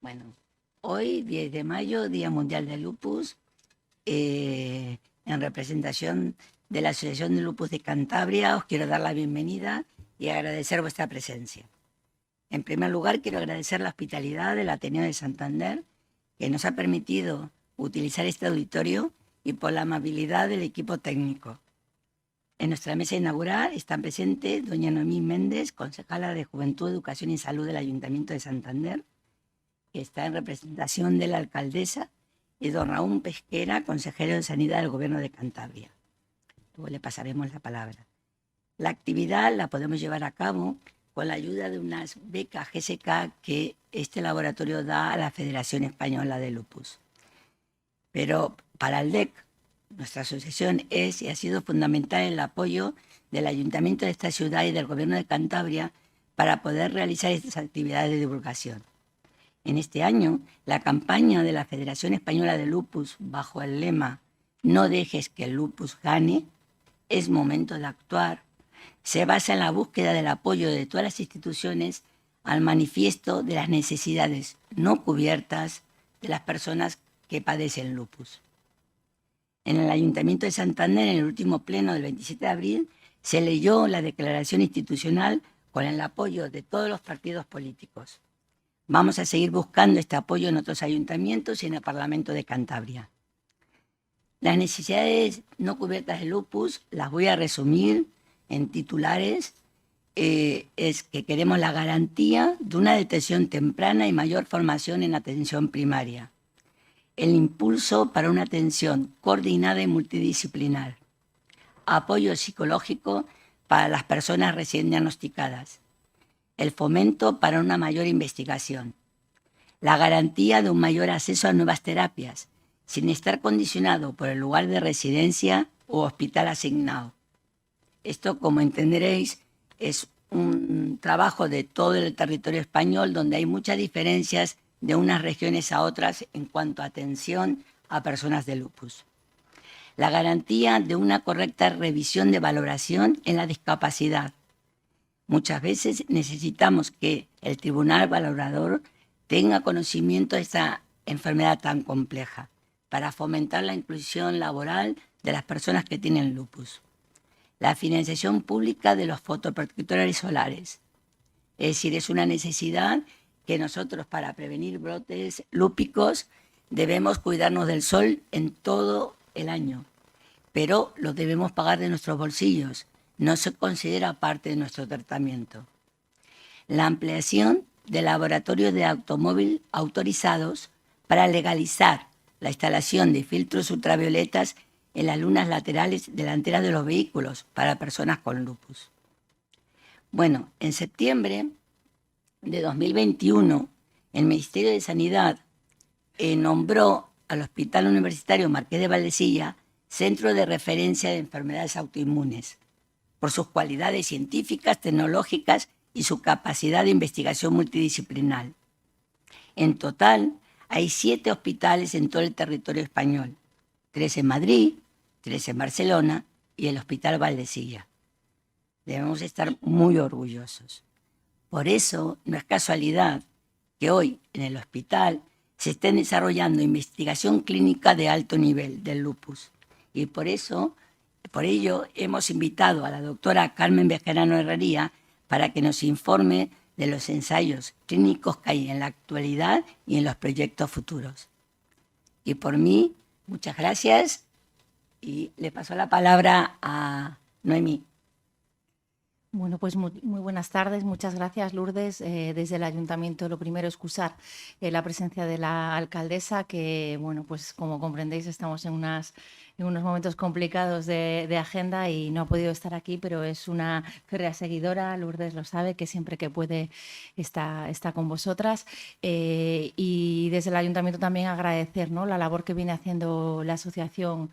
Bueno, hoy, 10 de mayo, Día Mundial del Lupus, en representación de la Asociación de Lupus de Cantabria, os quiero dar la bienvenida y agradecer vuestra presencia. En primer lugar, quiero agradecer la hospitalidad del Ateneo de Santander, que nos ha permitido utilizar este auditorio, y por la amabilidad del equipo técnico. En nuestra mesa inaugural están presentes doña Noemí Méndez, concejala de Juventud, Educación y Salud del Ayuntamiento de Santander, que está en representación de la alcaldesa, y don Raúl Pesquera, consejero de Sanidad del Gobierno de Cantabria. Luego le pasaremos la palabra. La actividad la podemos llevar a cabo con la ayuda de unas becas GSK que este laboratorio da a la Federación Española de Lupus. Pero para el DEC, nuestra asociación es y ha sido fundamental el apoyo del Ayuntamiento de esta ciudad y del Gobierno de Cantabria para poder realizar estas actividades de divulgación. En este año, la campaña de la Federación Española de Lupus, bajo el lema "No dejes que el lupus gane, es momento de actuar", se basa en la búsqueda del apoyo de todas las instituciones al manifiesto de las necesidades no cubiertas de las personas que padecen lupus. En el Ayuntamiento de Santander, en el último pleno del 27 de abril, se leyó la declaración institucional con el apoyo de todos los partidos políticos. Vamos a seguir buscando este apoyo en otros ayuntamientos y en el Parlamento de Cantabria. Las necesidades no cubiertas de lupus las voy a resumir en titulares. Es que queremos la garantía de una detección temprana y mayor formación en atención primaria. El impulso para una atención coordinada y multidisciplinar. Apoyo psicológico para las personas recién diagnosticadas. El fomento para una mayor investigación, la garantía de un mayor acceso a nuevas terapias, sin estar condicionado por el lugar de residencia o hospital asignado. Esto, como entenderéis, es un trabajo de todo el territorio español, donde hay muchas diferencias de unas regiones a otras en cuanto a atención a personas de lupus. La garantía de una correcta revisión de valoración en la discapacidad. Muchas veces necesitamos que el tribunal valorador tenga conocimiento de esta enfermedad tan compleja para fomentar la inclusión laboral de las personas que tienen lupus. La financiación pública de los fotoprotectores solares. Es decir, es una necesidad que nosotros, para prevenir brotes lúpicos, debemos cuidarnos del sol en todo el año, pero lo debemos pagar de nuestros bolsillos. No se considera parte de nuestro tratamiento. La ampliación de laboratorios de automóvil autorizados para legalizar la instalación de filtros ultravioletas en las lunas laterales delanteras de los vehículos para personas con lupus. Bueno, en septiembre de 2021, el Ministerio de Sanidad nombró al Hospital Universitario Marqués de Valdecilla Centro de Referencia de Enfermedades Autoinmunes, por sus cualidades científicas, tecnológicas y su capacidad de investigación multidisciplinar. En total, hay 7 hospitales en todo el territorio español, 3 en Madrid, 3 en Barcelona y el Hospital Valdecilla. Debemos estar muy orgullosos. Por eso, no es casualidad que hoy en el hospital se estén desarrollando investigación clínica de alto nivel del lupus. Y por ello hemos invitado a la doctora Carmen Bejarano Herrería para que nos informe de los ensayos clínicos que hay en la actualidad y en los proyectos futuros. Y por mí, muchas gracias, y le paso la palabra a Noemí. Bueno, pues muy buenas tardes. Muchas gracias, Lourdes. Desde el Ayuntamiento, lo primero, excusar la presencia de la alcaldesa, que, bueno, pues como comprendéis, estamos en unos momentos complicados de agenda y no ha podido estar aquí, pero es una férrea seguidora, Lourdes lo sabe, que siempre que puede está con vosotras. Y desde el Ayuntamiento también agradecer, ¿no?, la labor que viene haciendo la Asociación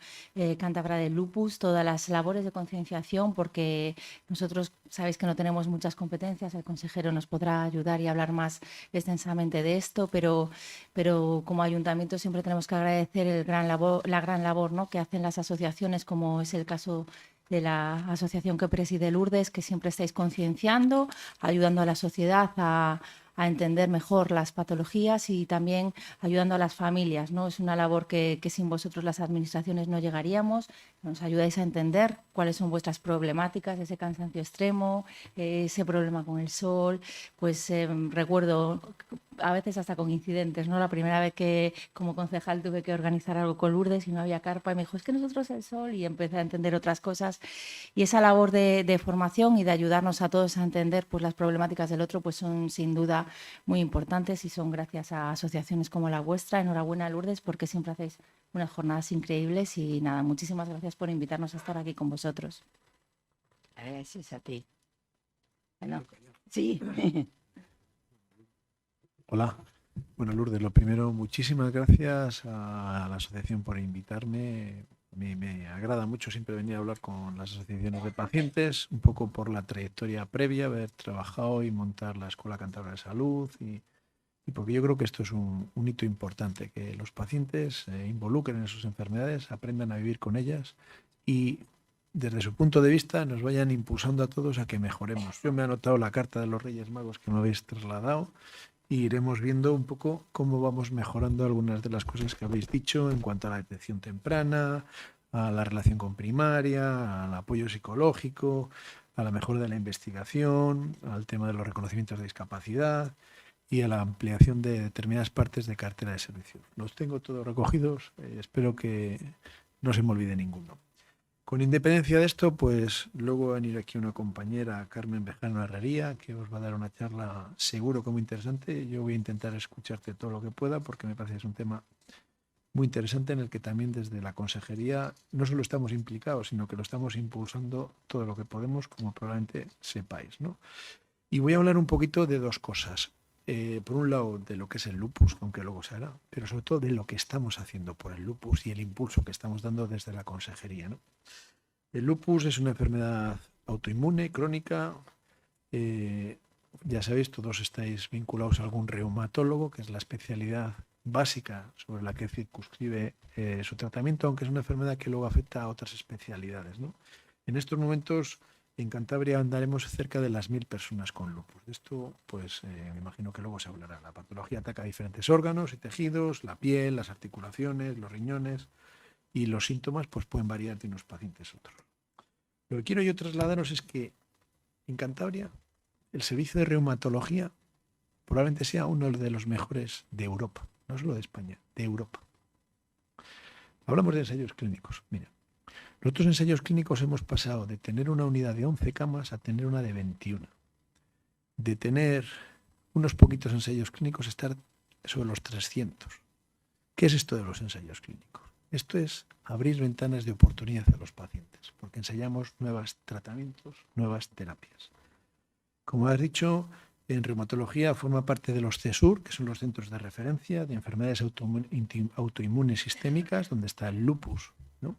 Cántabra del Lupus, todas las labores de concienciación, porque nosotros sabéis que no tenemos muchas competencias, el consejero nos podrá ayudar y hablar más extensamente de esto, pero como ayuntamiento siempre tenemos que agradecer la gran labor, ¿no?, que hacen las asociaciones, como es el caso de la asociación que preside Lourdes, que siempre estáis concienciando, ayudando a la sociedad a a entender mejor las patologías y también ayudando a las familias, ¿no? Es una labor que sin vosotros las administraciones no llegaríamos. Nos ayudáis a entender cuáles son vuestras problemáticas, ese cansancio extremo, ese problema con el sol. Pues recuerdo a veces hasta con incidentes, ¿no? La primera vez que como concejal tuve que organizar algo con Lourdes y no había carpa y me dijo, es que nosotros el sol, y empecé a entender otras cosas. Y esa labor de formación y de ayudarnos a todos a entender pues, las problemáticas del otro pues son sin duda muy importantes y son gracias a asociaciones como la vuestra. Enhorabuena, Lourdes, porque siempre hacéis unas jornadas increíbles y nada, muchísimas gracias por invitarnos a estar aquí con vosotros. Gracias a ti. Bueno, sí. Hola. Bueno, Lourdes, lo primero, muchísimas gracias a la asociación por invitarme. Me agrada mucho siempre venir a hablar con las asociaciones de pacientes, un poco por la trayectoria previa, haber trabajado y montar la Escuela Cántabra de Salud y porque yo creo que esto es un hito importante, que los pacientes se involucren en sus enfermedades, aprendan a vivir con ellas y desde su punto de vista nos vayan impulsando a todos a que mejoremos. Yo me he anotado la carta de los Reyes Magos que me habéis trasladado y iremos viendo un poco cómo vamos mejorando algunas de las cosas que habéis dicho en cuanto a la detección temprana, a la relación con primaria, al apoyo psicológico, a la mejora de la investigación, al tema de los reconocimientos de discapacidad y a la ampliación de determinadas partes de cartera de servicios. Los tengo todos recogidos, espero que no se me olvide ninguno. Con independencia de esto, pues luego va a venir aquí una compañera, Carmen Bejano Herrería, que os va a dar una charla seguro que muy interesante. Yo voy a intentar escucharte todo lo que pueda porque me parece que es un tema muy interesante en el que también desde la consejería no solo estamos implicados, sino que lo estamos impulsando todo lo que podemos, como probablemente sepáis, ¿no? Y voy a hablar un poquito de dos cosas. Por un lado, de lo que es el lupus, aunque luego se hará, pero sobre todo de lo que estamos haciendo por el lupus y el impulso que estamos dando desde la consejería, ¿no? El lupus es una enfermedad autoinmune, crónica. Ya sabéis, todos estáis vinculados a algún reumatólogo, que es la especialidad básica sobre la que circunscribe su tratamiento, aunque es una enfermedad que luego afecta a otras especialidades, ¿no? En estos momentos, en Cantabria andaremos cerca de las 1000 personas con lupus. De esto, pues, me imagino que luego se hablará. La patología ataca diferentes órganos y tejidos, la piel, las articulaciones, los riñones, y los síntomas pues, pueden variar de unos pacientes a otros. Lo que quiero yo trasladaros es que en Cantabria el servicio de reumatología probablemente sea uno de los mejores de Europa, no solo de España, de Europa. Hablamos de ensayos clínicos. Mira, nosotros ensayos clínicos hemos pasado de tener una unidad de 11 camas a tener una de 21. De tener unos poquitos ensayos clínicos a estar sobre los 300. ¿Qué es esto de los ensayos clínicos? Esto es abrir ventanas de oportunidad a los pacientes, porque ensayamos nuevos tratamientos, nuevas terapias. Como has dicho, en reumatología forma parte de los CESUR, que son los centros de referencia de enfermedades autoinmunes sistémicas, donde está el lupus, ¿no?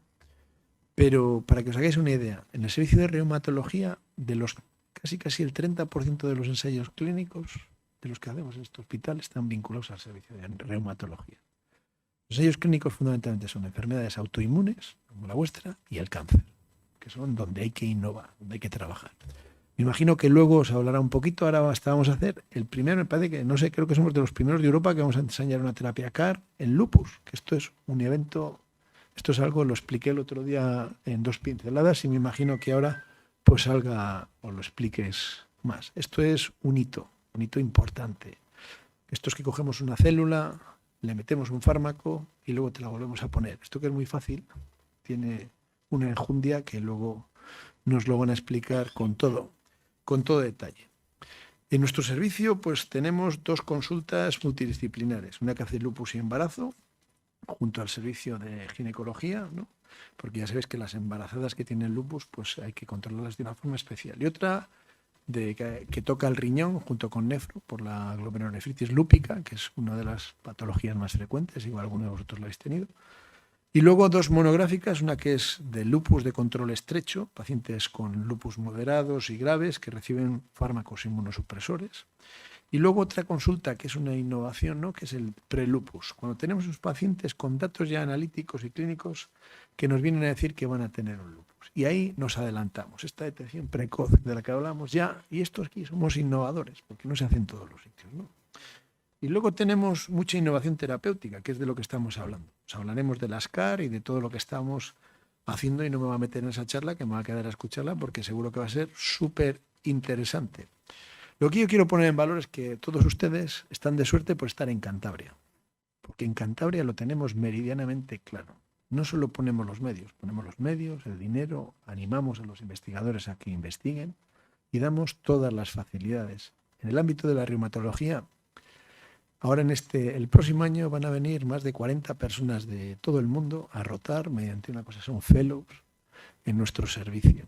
Pero para que os hagáis una idea, en el servicio de reumatología, de los casi el 30% de los ensayos clínicos de los que hacemos en este hospital están vinculados al servicio de reumatología. Los ensayos clínicos fundamentalmente son enfermedades autoinmunes, como la vuestra, y el cáncer, que son donde hay que innovar, donde hay que trabajar. Me imagino que luego os hablará un poquito. Ahora vamos a hacer el primero, me parece que, no sé, creo que somos de los primeros de Europa que vamos a enseñar una terapia CAR en lupus, que esto es un evento, esto es algo, lo expliqué el otro día en 2 pinceladas y me imagino que ahora pues salga o lo expliques más. Esto es un hito importante. Esto es que cogemos una célula, le metemos un fármaco y luego te la volvemos a poner. Esto que es muy fácil, tiene una enjundia que luego nos lo van a explicar con todo detalle. En nuestro servicio pues tenemos 2 consultas multidisciplinares, una que hace lupus y embarazo, junto al servicio de ginecología, ¿no? Porque ya sabéis que las embarazadas que tienen lupus pues hay que controlarlas de una forma especial. Y otra que toca el riñón junto con nefro por la glomerulonefritis lúpica, que es una de las patologías más frecuentes, igual alguno de vosotros lo habéis tenido. Y luego 2 monográficas, una que es de lupus de control estrecho, pacientes con lupus moderados y graves que reciben fármacos inmunosupresores. Y luego otra consulta que es una innovación, ¿no? Que es el prelupus, cuando tenemos unos pacientes con datos ya analíticos y clínicos que nos vienen a decir que van a tener un lupus. Y ahí nos adelantamos. Esta detección precoz de la que hablamos ya, y esto aquí somos innovadores, porque no se hace en todos los sitios, ¿no? Y luego tenemos mucha innovación terapéutica, que es de lo que estamos hablando. Os hablaremos de las CAR y de todo lo que estamos haciendo, y no me voy a meter en esa charla, que me va a quedar a escucharla, porque seguro que va a ser súper interesante. Lo que yo quiero poner en valor es que todos ustedes están de suerte por estar en Cantabria, porque en Cantabria lo tenemos meridianamente claro. No solo ponemos los medios, el dinero, animamos a los investigadores a que investiguen y damos todas las facilidades. En el ámbito de la reumatología, ahora el próximo año van a venir más de 40 personas de todo el mundo a rotar mediante una cosa, son fellows en nuestro servicio.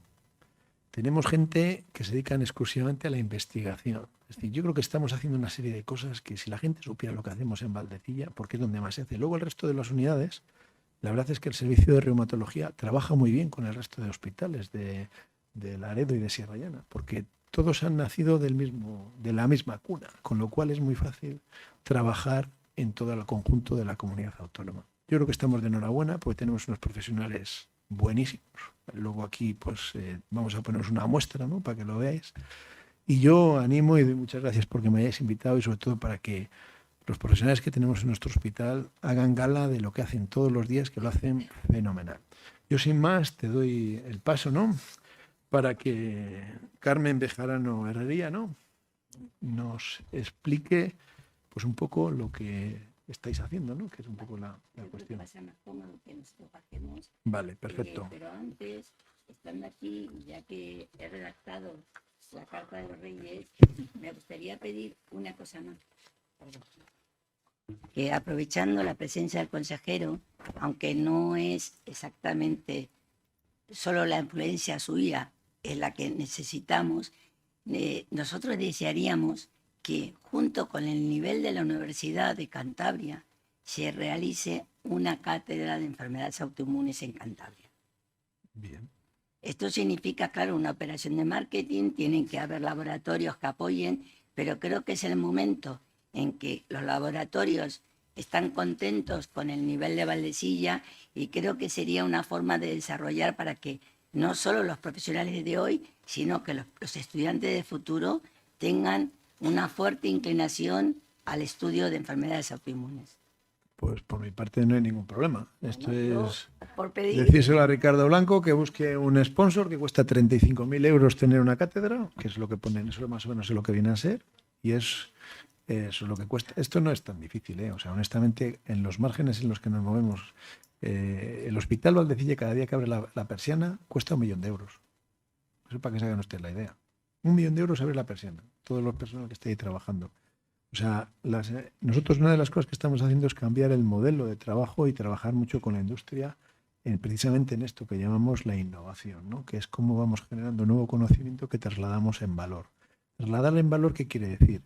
Tenemos gente que se dedican exclusivamente a la investigación. Es decir, yo creo que estamos haciendo una serie de cosas que si la gente supiera lo que hacemos en Valdecilla, porque es donde más se hace. Luego el resto de las unidades, la verdad es que el servicio de reumatología trabaja muy bien con el resto de hospitales de Laredo y de Sierra Llana, porque todos han nacido de la misma cuna, con lo cual es muy fácil trabajar en todo el conjunto de la comunidad autónoma. Yo creo que estamos de enhorabuena porque tenemos unos profesionales buenísimos. Luego aquí pues vamos a poneros una muestra, ¿no?, para que lo veáis. Y yo animo y doy muchas gracias porque me hayáis invitado, y sobre todo para que los profesionales que tenemos en nuestro hospital hagan gala de lo que hacen todos los días, que lo hacen fenomenal. Yo sin más te doy el paso, ¿no?, para que Carmen Bejarano Herrería, ¿no?, nos explique pues un poco lo que estáis haciendo, ¿no?, que es un poco la cuestión. Vale, perfecto. Pero antes, estando aquí, ya que he redactado la Carta de los Reyes, me gustaría pedir una cosa más. Que aprovechando la presencia del consejero, aunque no es exactamente solo la influencia suya es la que necesitamos, nosotros desearíamos que junto con el nivel de la Universidad de Cantabria se realice una cátedra de enfermedades autoinmunes en Cantabria. Bien. Esto significa, claro, una operación de marketing, tienen que haber laboratorios que apoyen, pero creo que es el momento en que los laboratorios están contentos con el nivel de Valdecilla, y creo que sería una forma de desarrollar para que no solo los profesionales de hoy, sino que los estudiantes de futuro tengan una fuerte inclinación al estudio de enfermedades autoinmunes. Pues por mi parte no hay ningún problema. Esto es por pedir, decírselo a Ricardo Blanco que busque un sponsor que cuesta 35.000 euros tener una cátedra, que es lo que ponen, eso más o menos es lo que viene a ser, y eso es lo que cuesta. Esto no es tan difícil, ¿eh? O sea, honestamente, en los márgenes en los que nos movemos, el Hospital Valdecilla, cada día que abre la persiana, cuesta 1 millón de euros. Eso para que se hagan ustedes la idea. 1 millón de euros abre la persiana, todos los personal que esté ahí trabajando. O sea, nosotros una de las cosas que estamos haciendo es cambiar el modelo de trabajo y trabajar mucho con la industria, precisamente en esto que llamamos la innovación, ¿no?, que es cómo vamos generando nuevo conocimiento que trasladamos en valor. ¿Trasladar en valor qué quiere decir?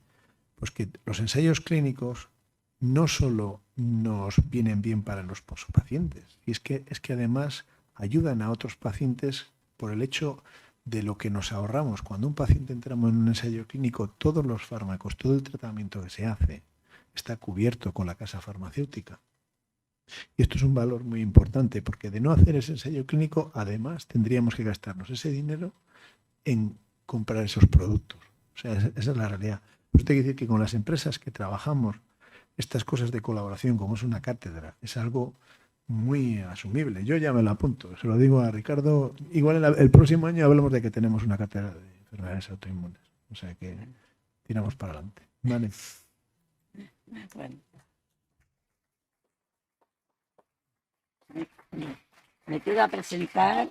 Pues que los ensayos clínicos no solo nos vienen bien para los pacientes, y es que además ayudan a otros pacientes por el hecho de lo que nos ahorramos. Cuando un paciente entramos en un ensayo clínico, todos los fármacos, todo el tratamiento que se hace está cubierto con la casa farmacéutica. Y esto es un valor muy importante, porque de no hacer ese ensayo clínico, además tendríamos que gastarnos ese dinero en comprar esos productos. O sea, esa es la realidad. Pues te quiero decir que con las empresas que trabajamos estas cosas de colaboración, como es una cátedra, es algo muy asumible. Yo ya me lo apunto, se lo digo a Ricardo. Igual el próximo año hablamos de que tenemos una cátedra de enfermedades autoinmunes. O sea que tiramos para adelante. Vale. Bueno. Me quedo a presentar.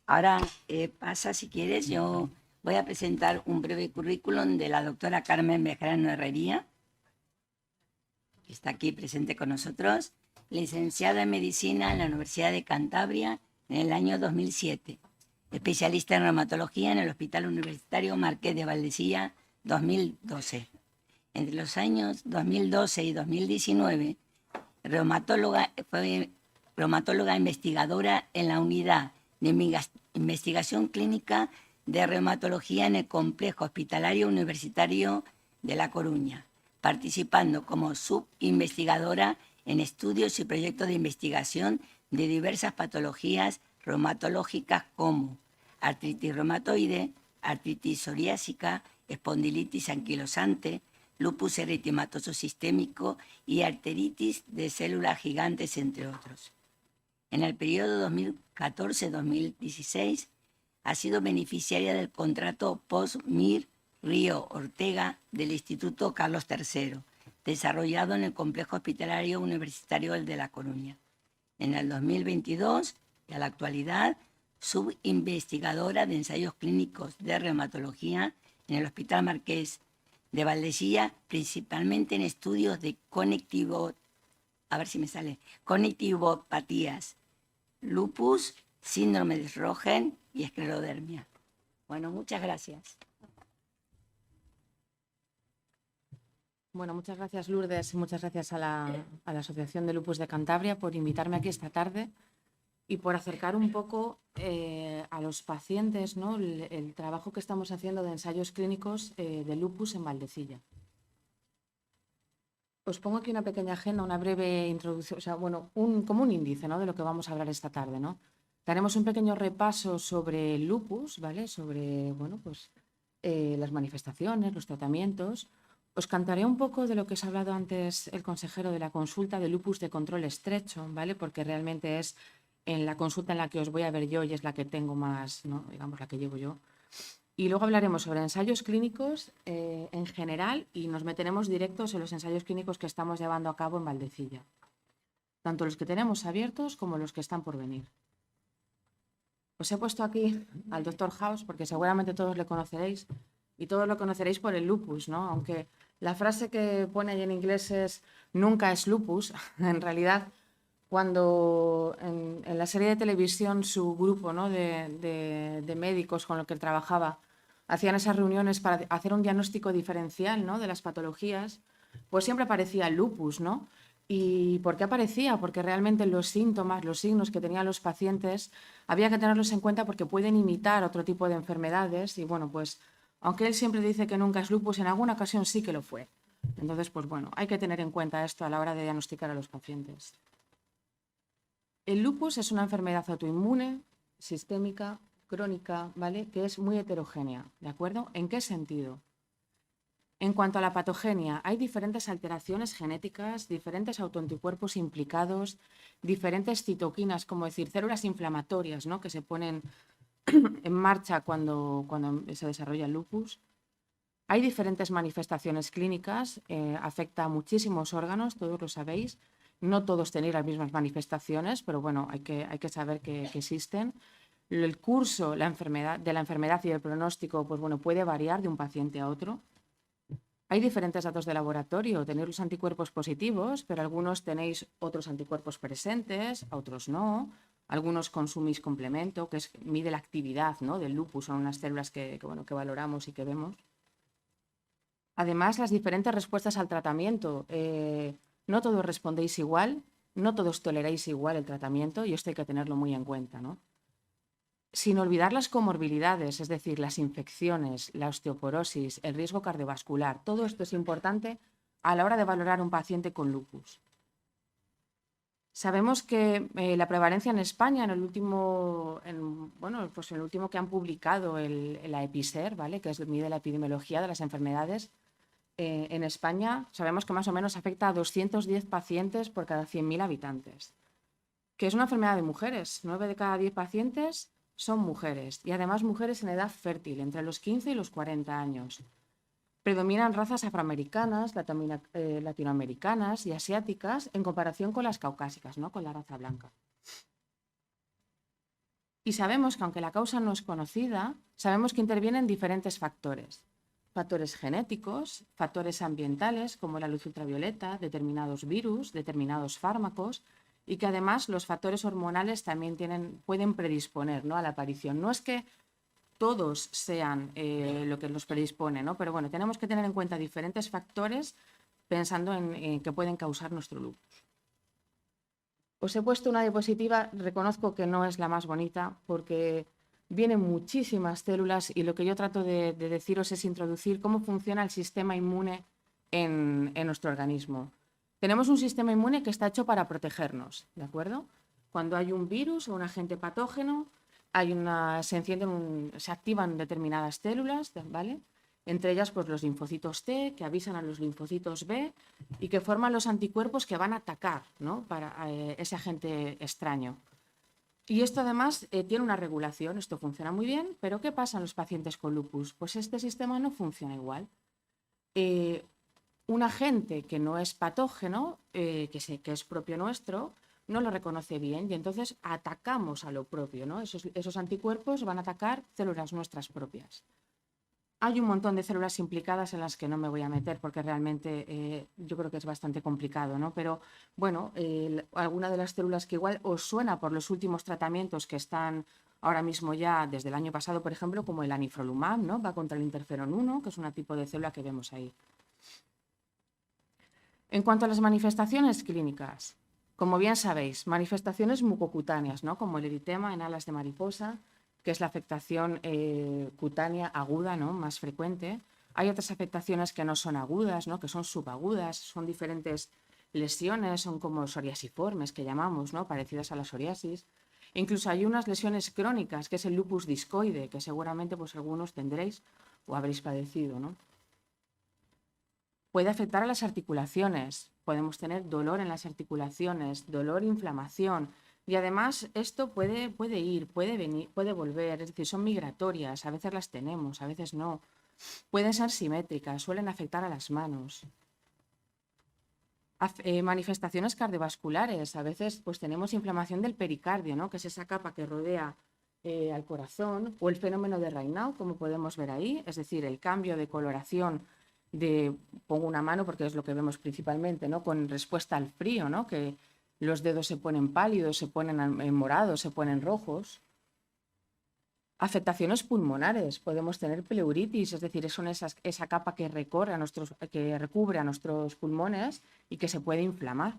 Ahora pasa, si quieres, yo voy a presentar un breve currículum de la doctora Carmen Bejarano Herrería, que está aquí presente con nosotros, licenciada en Medicina en la Universidad de Cantabria en el año 2007, especialista en reumatología en el Hospital Universitario Marqués de Valdecilla 2012. Entre los años 2012 y 2019, fue reumatóloga investigadora en la Unidad de Investigación Clínica de Reumatología en el Complejo Hospitalario Universitario de La Coruña, participando como subinvestigadora en estudios y proyectos de investigación de diversas patologías reumatológicas como artritis reumatoide, artritis psoriásica, espondilitis anquilosante, lupus eritematoso sistémico y arteritis de células gigantes, entre otros. En el periodo 2014-2016 ha sido beneficiaria del contrato POST-MIR Río Ortega del Instituto Carlos III, desarrollado en el Complejo Hospitalario Universitario de La Coruña. En el 2022 y a la actualidad, subinvestigadora de ensayos clínicos de reumatología en el Hospital Marqués de Valdecilla, principalmente en estudios de conectivopatías, lupus, síndrome de Sjögren y esclerodermia. Bueno, muchas gracias. Bueno, muchas gracias, Lourdes, y muchas gracias a la Asociación de Lupus de Cantabria por invitarme aquí esta tarde y por acercar un poco a los pacientes, ¿no?, el trabajo que estamos haciendo de ensayos clínicos de lupus en Valdecilla. Os pongo aquí una pequeña agenda, una breve introducción, o sea, bueno, como un índice, ¿no?, de lo que vamos a hablar esta tarde, ¿no? Daremos un pequeño repaso sobre el lupus, ¿vale? Sobre, bueno, pues las manifestaciones, los tratamientos. Os contaré un poco de lo que os ha hablado antes el consejero de la consulta de lupus de control estrecho, ¿vale? Porque realmente es en la consulta en la que os voy a ver yo y es la que tengo más, ¿no?, digamos, la que llevo yo. Y luego hablaremos sobre ensayos clínicos en general y nos meteremos directos en los ensayos clínicos que estamos llevando a cabo en Valdecilla, tanto los que tenemos abiertos como los que están por venir. Os he puesto aquí al Dr. House porque seguramente todos le conoceréis y todos lo conoceréis por el lupus, ¿no? Aunque la frase que pone ahí en inglés es nunca es lupus, en realidad cuando en la serie de televisión su grupo, ¿no?, de médicos con los que trabajaba hacían esas reuniones para hacer un diagnóstico diferencial, ¿no?, de las patologías, pues siempre aparecía el lupus, ¿no? ¿Y por qué aparecía? Porque realmente los síntomas, los signos que tenían los pacientes había que tenerlos en cuenta porque pueden imitar otro tipo de enfermedades y bueno, pues aunque él siempre dice que nunca es lupus, en alguna ocasión sí que lo fue. Entonces, pues bueno, hay que tener en cuenta esto a la hora de diagnosticar a los pacientes. El lupus es una enfermedad autoinmune, sistémica, crónica, ¿vale?, que es muy heterogénea, ¿de acuerdo? ¿En qué sentido? En cuanto a la patogenia, hay diferentes alteraciones genéticas, diferentes autoanticuerpos implicados, diferentes citoquinas, como decir, células inflamatorias, ¿no?, que se ponen en marcha cuando se desarrolla el lupus. Hay diferentes manifestaciones clínicas, afecta a muchísimos órganos, todos lo sabéis. No todos tenéis las mismas manifestaciones, pero bueno, hay que saber que existen. El curso de la enfermedad y el pronóstico, pues bueno, puede variar de un paciente a otro. Hay diferentes datos de laboratorio, tenéis los anticuerpos positivos, pero algunos tenéis otros anticuerpos presentes, otros no. Algunos consumís complemento, que mide la actividad, ¿no?, del lupus, son unas células que valoramos y que vemos. Además, las diferentes respuestas al tratamiento. No todos respondéis igual, no todos toleráis igual el tratamiento y esto hay que tenerlo muy en cuenta, ¿no? Sin olvidar las comorbilidades, es decir, las infecciones, la osteoporosis, el riesgo cardiovascular. Todo esto es importante a la hora de valorar un paciente con lupus. Sabemos que la prevalencia en España, en el último que han publicado la EPISER, ¿vale?, que mide la epidemiología de las enfermedades, en España sabemos que más o menos afecta a 210 pacientes por cada 100.000 habitantes, que es una enfermedad de mujeres. 9 de cada 10 pacientes son mujeres y además mujeres en edad fértil, entre los 15 y los 40 años. Predominan razas afroamericanas, latinoamericanas y asiáticas en comparación con las caucásicas, ¿no?, con la raza blanca. Y sabemos que aunque la causa no es conocida, sabemos que intervienen diferentes factores. Factores genéticos, factores ambientales como la luz ultravioleta, determinados virus, determinados fármacos y que además los factores hormonales también pueden predisponer, ¿no?, a la aparición. No es que todos sean lo que los predispone, ¿no?, pero bueno, tenemos que tener en cuenta diferentes factores pensando en que pueden causar nuestro lupus. Os he puesto una diapositiva, reconozco que no es la más bonita porque vienen muchísimas células y lo que yo trato de deciros es introducir cómo funciona el sistema inmune en nuestro organismo. Tenemos un sistema inmune que está hecho para protegernos, ¿de acuerdo? Cuando hay un virus o un agente patógeno, se activan determinadas células, ¿vale? Entre ellas, pues los linfocitos T, que avisan a los linfocitos B y que forman los anticuerpos que van a atacar, ¿no? Para ese agente extraño. Y esto además tiene una regulación, esto funciona muy bien, pero ¿qué pasa en los pacientes con lupus? Pues este sistema no funciona igual. Un agente que no es patógeno, que es propio nuestro, no lo reconoce bien y entonces atacamos a lo propio, ¿no? Esos anticuerpos van a atacar células nuestras propias. Hay un montón de células implicadas en las que no me voy a meter porque realmente yo creo que es bastante complicado, ¿no? Pero bueno, alguna de las células que igual os suena por los últimos tratamientos que están ahora mismo ya desde el año pasado, por ejemplo, como el anifrolumab, ¿no? Va contra el interferón 1, que es un tipo de célula que vemos ahí. En cuanto a las manifestaciones clínicas, como bien sabéis, manifestaciones mucocutáneas, ¿no? Como el eritema en alas de mariposa, que es la afectación cutánea aguda, ¿no? Más frecuente. Hay otras afectaciones que no son agudas, ¿no? Que son subagudas, son diferentes lesiones, son como psoriasiformes que llamamos, ¿no? Parecidas a la psoriasis. Incluso hay unas lesiones crónicas, que es el lupus discoide, que seguramente pues, algunos tendréis o habréis padecido, ¿no? Puede afectar a las articulaciones, podemos tener dolor en las articulaciones, dolor, inflamación, y además esto puede ir, puede venir, puede volver, es decir, son migratorias, a veces las tenemos, a veces no. Pueden ser simétricas, suelen afectar a las manos. Manifestaciones cardiovasculares, a veces pues tenemos inflamación del pericardio, ¿no? Que es esa capa que rodea al corazón, o el fenómeno de Raynaud, como podemos ver ahí, es decir, el cambio de coloración pongo una mano porque es lo que vemos principalmente, ¿no? Con respuesta al frío, ¿no? Que los dedos se ponen pálidos, se ponen morados, se ponen rojos. Afectaciones pulmonares, podemos tener pleuritis, es decir, son esa capa que recubre a nuestros pulmones y que se puede inflamar.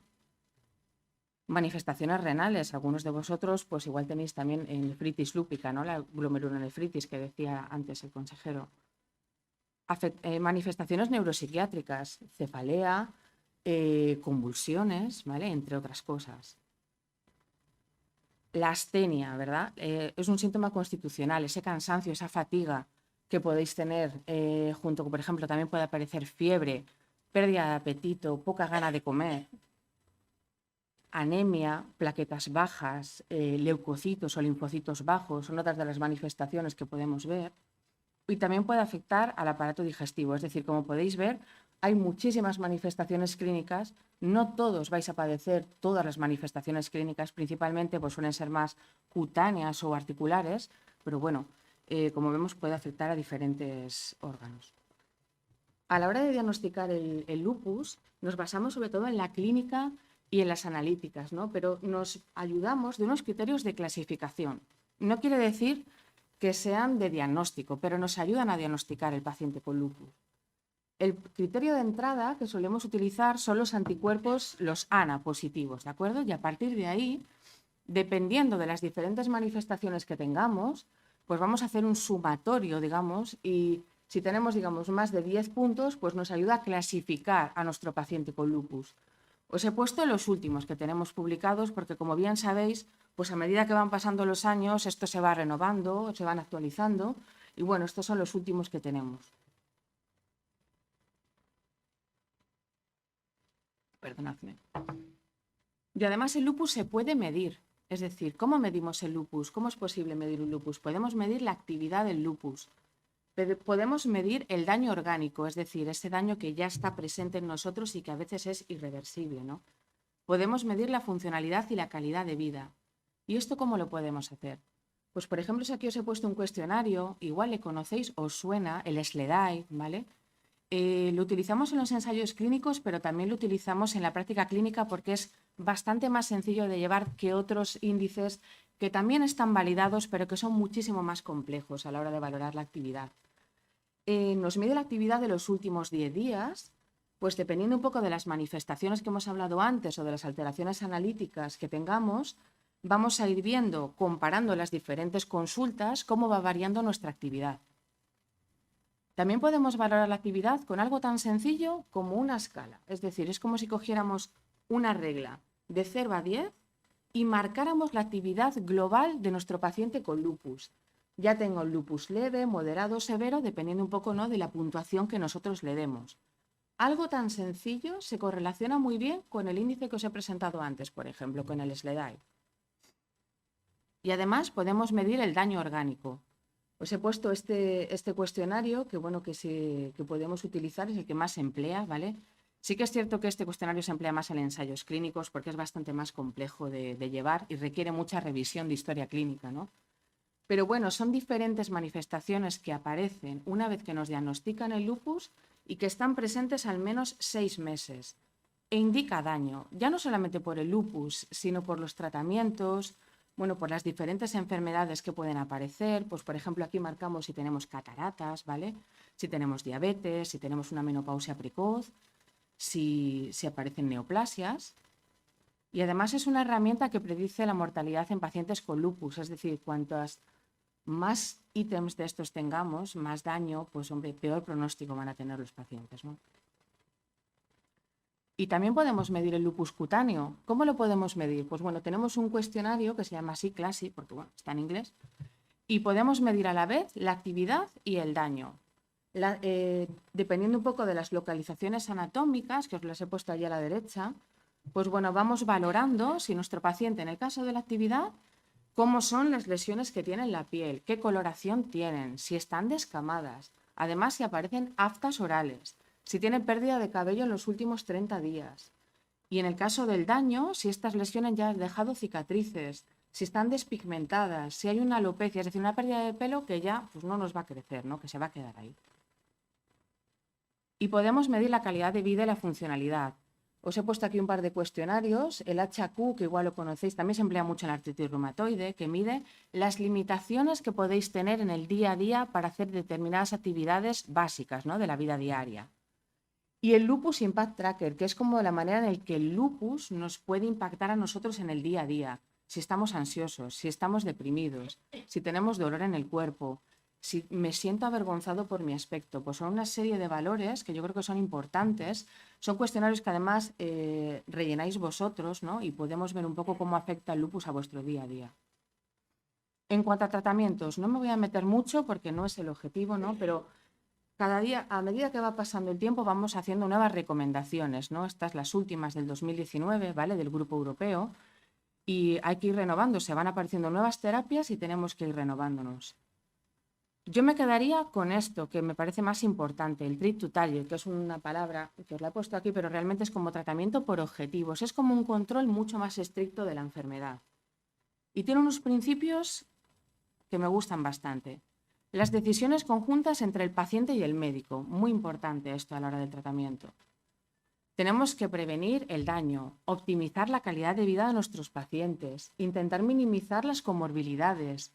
Manifestaciones renales, algunos de vosotros pues igual tenéis también nefritis lúpica, ¿no? La glomerulonefritis que decía antes el consejero. Manifestaciones neuropsiquiátricas, cefalea, convulsiones, ¿vale? Entre otras cosas. La astenia, ¿verdad? Es un síntoma constitucional, ese cansancio, esa fatiga que podéis tener junto con, por ejemplo, también puede aparecer fiebre, pérdida de apetito, poca gana de comer, anemia, plaquetas bajas, leucocitos o linfocitos bajos, son otras de las manifestaciones que podemos ver. Y también puede afectar al aparato digestivo. Es decir, como podéis ver, hay muchísimas manifestaciones clínicas. No todos vais a padecer todas las manifestaciones clínicas, principalmente pues, suelen ser más cutáneas o articulares, pero bueno, como vemos, puede afectar a diferentes órganos. A la hora de diagnosticar el lupus, nos basamos sobre todo en la clínica y en las analíticas, ¿no? Pero nos ayudamos de unos criterios de clasificación. No quiere decir que sean de diagnóstico, pero nos ayudan a diagnosticar el paciente con lupus. El criterio de entrada que solemos utilizar son los anticuerpos, los ANA positivos, ¿de acuerdo? Y a partir de ahí, dependiendo de las diferentes manifestaciones que tengamos, pues vamos a hacer un sumatorio, digamos, y si tenemos, digamos, más de 10 puntos, pues nos ayuda a clasificar a nuestro paciente con lupus. Os he puesto los últimos que tenemos publicados porque, como bien sabéis, pues a medida que van pasando los años, esto se va renovando, se van actualizando y bueno, estos son los últimos que tenemos. Perdonadme. Y además el lupus se puede medir, es decir, ¿cómo medimos el lupus? ¿Cómo es posible medir un lupus? Podemos medir la actividad del lupus, podemos medir el daño orgánico, es decir, ese daño que ya está presente en nosotros y que a veces es irreversible, ¿no? Podemos medir la funcionalidad y la calidad de vida. ¿Y esto cómo lo podemos hacer? Pues, por ejemplo, si aquí os he puesto un cuestionario, igual le conocéis, os suena, el SLEDAI, ¿vale? Lo utilizamos en los ensayos clínicos, pero también lo utilizamos en la práctica clínica porque es bastante más sencillo de llevar que otros índices que también están validados, pero que son muchísimo más complejos a la hora de valorar la actividad. Nos mide la actividad de los últimos 10 días, pues dependiendo un poco de las manifestaciones que hemos hablado antes o de las alteraciones analíticas que tengamos, vamos a ir viendo, comparando las diferentes consultas, cómo va variando nuestra actividad. También podemos valorar la actividad con algo tan sencillo como una escala. Es decir, es como si cogiéramos una regla de 0 a 10 y marcáramos la actividad global de nuestro paciente con lupus. Ya tengo el lupus leve, moderado, severo, dependiendo un poco, ¿no?, de la puntuación que nosotros le demos. Algo tan sencillo se correlaciona muy bien con el índice que os he presentado antes, por ejemplo, con el SLEDAI. Y además podemos medir el daño orgánico. Os he puesto este cuestionario que podemos utilizar, es el que más se emplea, ¿vale? Sí que es cierto que este cuestionario se emplea más en ensayos clínicos porque es bastante más complejo de llevar y requiere mucha revisión de historia clínica, ¿no? Pero bueno, son diferentes manifestaciones que aparecen una vez que nos diagnostican el lupus y que están presentes al menos 6 meses. E indica daño, ya no solamente por el lupus, sino por los tratamientos, bueno, por las diferentes enfermedades que pueden aparecer. Pues, por ejemplo, aquí marcamos si tenemos cataratas, ¿vale? Si tenemos diabetes, si tenemos una menopausia precoz, si aparecen neoplasias. Y además es una herramienta que predice la mortalidad en pacientes con lupus, es decir, cuantas más ítems de estos tengamos, más daño, pues hombre, peor pronóstico van a tener los pacientes, ¿no? Y también podemos medir el lupus cutáneo. ¿Cómo lo podemos medir? Pues bueno, tenemos un cuestionario que se llama SICLASI, porque bueno, está en inglés, y podemos medir a la vez la actividad y el daño. Dependiendo un poco de las localizaciones anatómicas, que os las he puesto allí a la derecha, pues bueno, vamos valorando si nuestro paciente, en el caso de la actividad, cómo son las lesiones que tiene en la piel, qué coloración tienen, si están descamadas, además si aparecen aftas orales, si tiene pérdida de cabello en los últimos 30 días. Y en el caso del daño, si estas lesiones ya han dejado cicatrices, si están despigmentadas, si hay una alopecia, es decir, una pérdida de pelo que ya pues, no nos va a crecer, ¿no?, que se va a quedar ahí. Y podemos medir la calidad de vida y la funcionalidad. Os he puesto aquí un par de cuestionarios. El HQ, que igual lo conocéis, también se emplea mucho en la artritis reumatoide, que mide las limitaciones que podéis tener en el día a día para hacer determinadas actividades básicas, ¿no?, de la vida diaria. Y el Lupus Impact Tracker, que es como la manera en la que el lupus nos puede impactar a nosotros en el día a día. Si estamos ansiosos, si estamos deprimidos, si tenemos dolor en el cuerpo, si me siento avergonzado por mi aspecto, pues son una serie de valores que yo creo que son importantes. Son cuestionarios que además rellenáis vosotros, ¿no?, y podemos ver un poco cómo afecta el lupus a vuestro día a día. En cuanto a tratamientos, no me voy a meter mucho porque no es el objetivo, ¿no?, pero cada día, a medida que va pasando el tiempo, vamos haciendo nuevas recomendaciones, ¿no? Estas las últimas del 2019, ¿vale?, del Grupo Europeo, y hay que ir renovándose, van apareciendo nuevas terapias y tenemos que ir renovándonos. Yo me quedaría con esto, que me parece más importante, el treat to target, que es una palabra que os la he puesto aquí, pero realmente es como tratamiento por objetivos, es como un control mucho más estricto de la enfermedad. Y tiene unos principios que me gustan bastante. Las decisiones conjuntas entre el paciente y el médico, muy importante esto a la hora del tratamiento. Tenemos que prevenir el daño, optimizar la calidad de vida de nuestros pacientes, intentar minimizar las comorbilidades,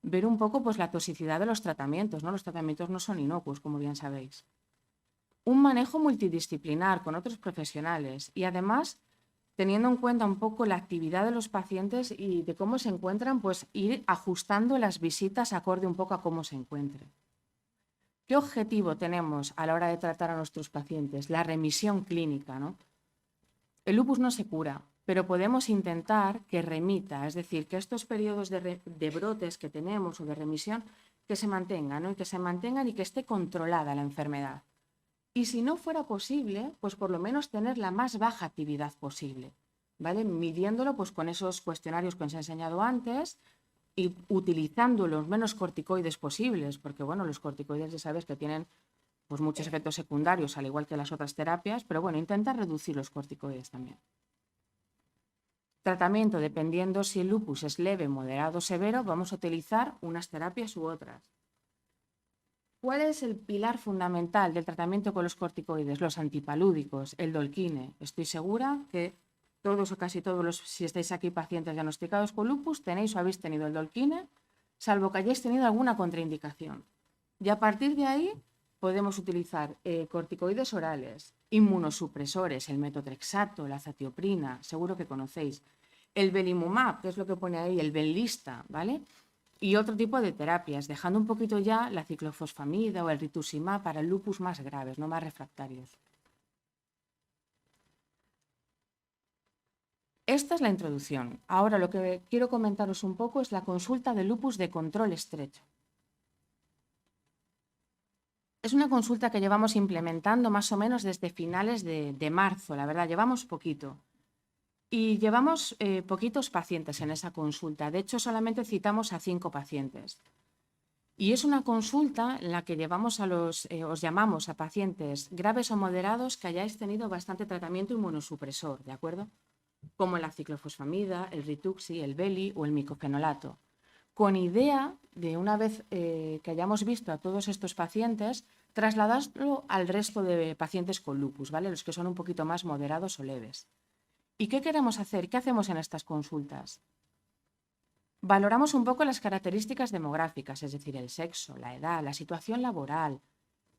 ver un poco pues, la toxicidad de los tratamientos, ¿no? Los tratamientos no son inocuos, como bien sabéis. Un manejo multidisciplinar con otros profesionales y además teniendo en cuenta un poco la actividad de los pacientes y de cómo se encuentran, pues ir ajustando las visitas acorde un poco a cómo se encuentren. ¿Qué objetivo tenemos a la hora de tratar a nuestros pacientes? La remisión clínica, ¿no? El lupus no se cura, pero podemos intentar que remita, es decir, que estos periodos de brotes que tenemos o de remisión, que se mantengan, ¿no?, y que se mantengan y que esté controlada la enfermedad. Y si no fuera posible, pues por lo menos tener la más baja actividad posible, ¿vale? Midiéndolo pues con esos cuestionarios que os he enseñado antes y utilizando los menos corticoides posibles, porque bueno, los corticoides ya sabes que tienen pues muchos efectos secundarios, al igual que las otras terapias, pero bueno, intenta reducir los corticoides también. Tratamiento, dependiendo si el lupus es leve, moderado o severo, vamos a utilizar unas terapias u otras. ¿Cuál es el pilar fundamental del tratamiento con los corticoides? Los antipalúdicos, el Dolquine. Estoy segura que todos o casi todos si estáis aquí pacientes diagnosticados con lupus, tenéis o habéis tenido el Dolquine, salvo que hayáis tenido alguna contraindicación. Y a partir de ahí podemos utilizar corticoides orales, inmunosupresores, el metotrexato, la azatioprina, seguro que conocéis. El belimumab, que es lo que pone ahí, el Benlista, ¿vale? Y otro tipo de terapias, dejando un poquito ya la ciclofosfamida o el rituximab para el lupus más graves, no más refractarios. Esta es la introducción. Ahora lo que quiero comentaros un poco es la consulta de lupus de control estrecho. Es una consulta que llevamos implementando más o menos desde finales de marzo, la verdad, llevamos poquito. Y llevamos poquitos pacientes en esa consulta. De hecho, solamente citamos a 5 pacientes. Y es una consulta en la que llevamos os llamamos a pacientes graves o moderados que hayáis tenido bastante tratamiento inmunosupresor, ¿de acuerdo? Como la ciclofosfamida, el rituxi, el beli o el micofenolato. Con idea de, una vez que hayamos visto a todos estos pacientes, trasladarlo al resto de pacientes con lupus, ¿vale? Los que son un poquito más moderados o leves. ¿Y qué queremos hacer? ¿Qué hacemos en estas consultas? Valoramos un poco las características demográficas, es decir, el sexo, la edad, la situación laboral,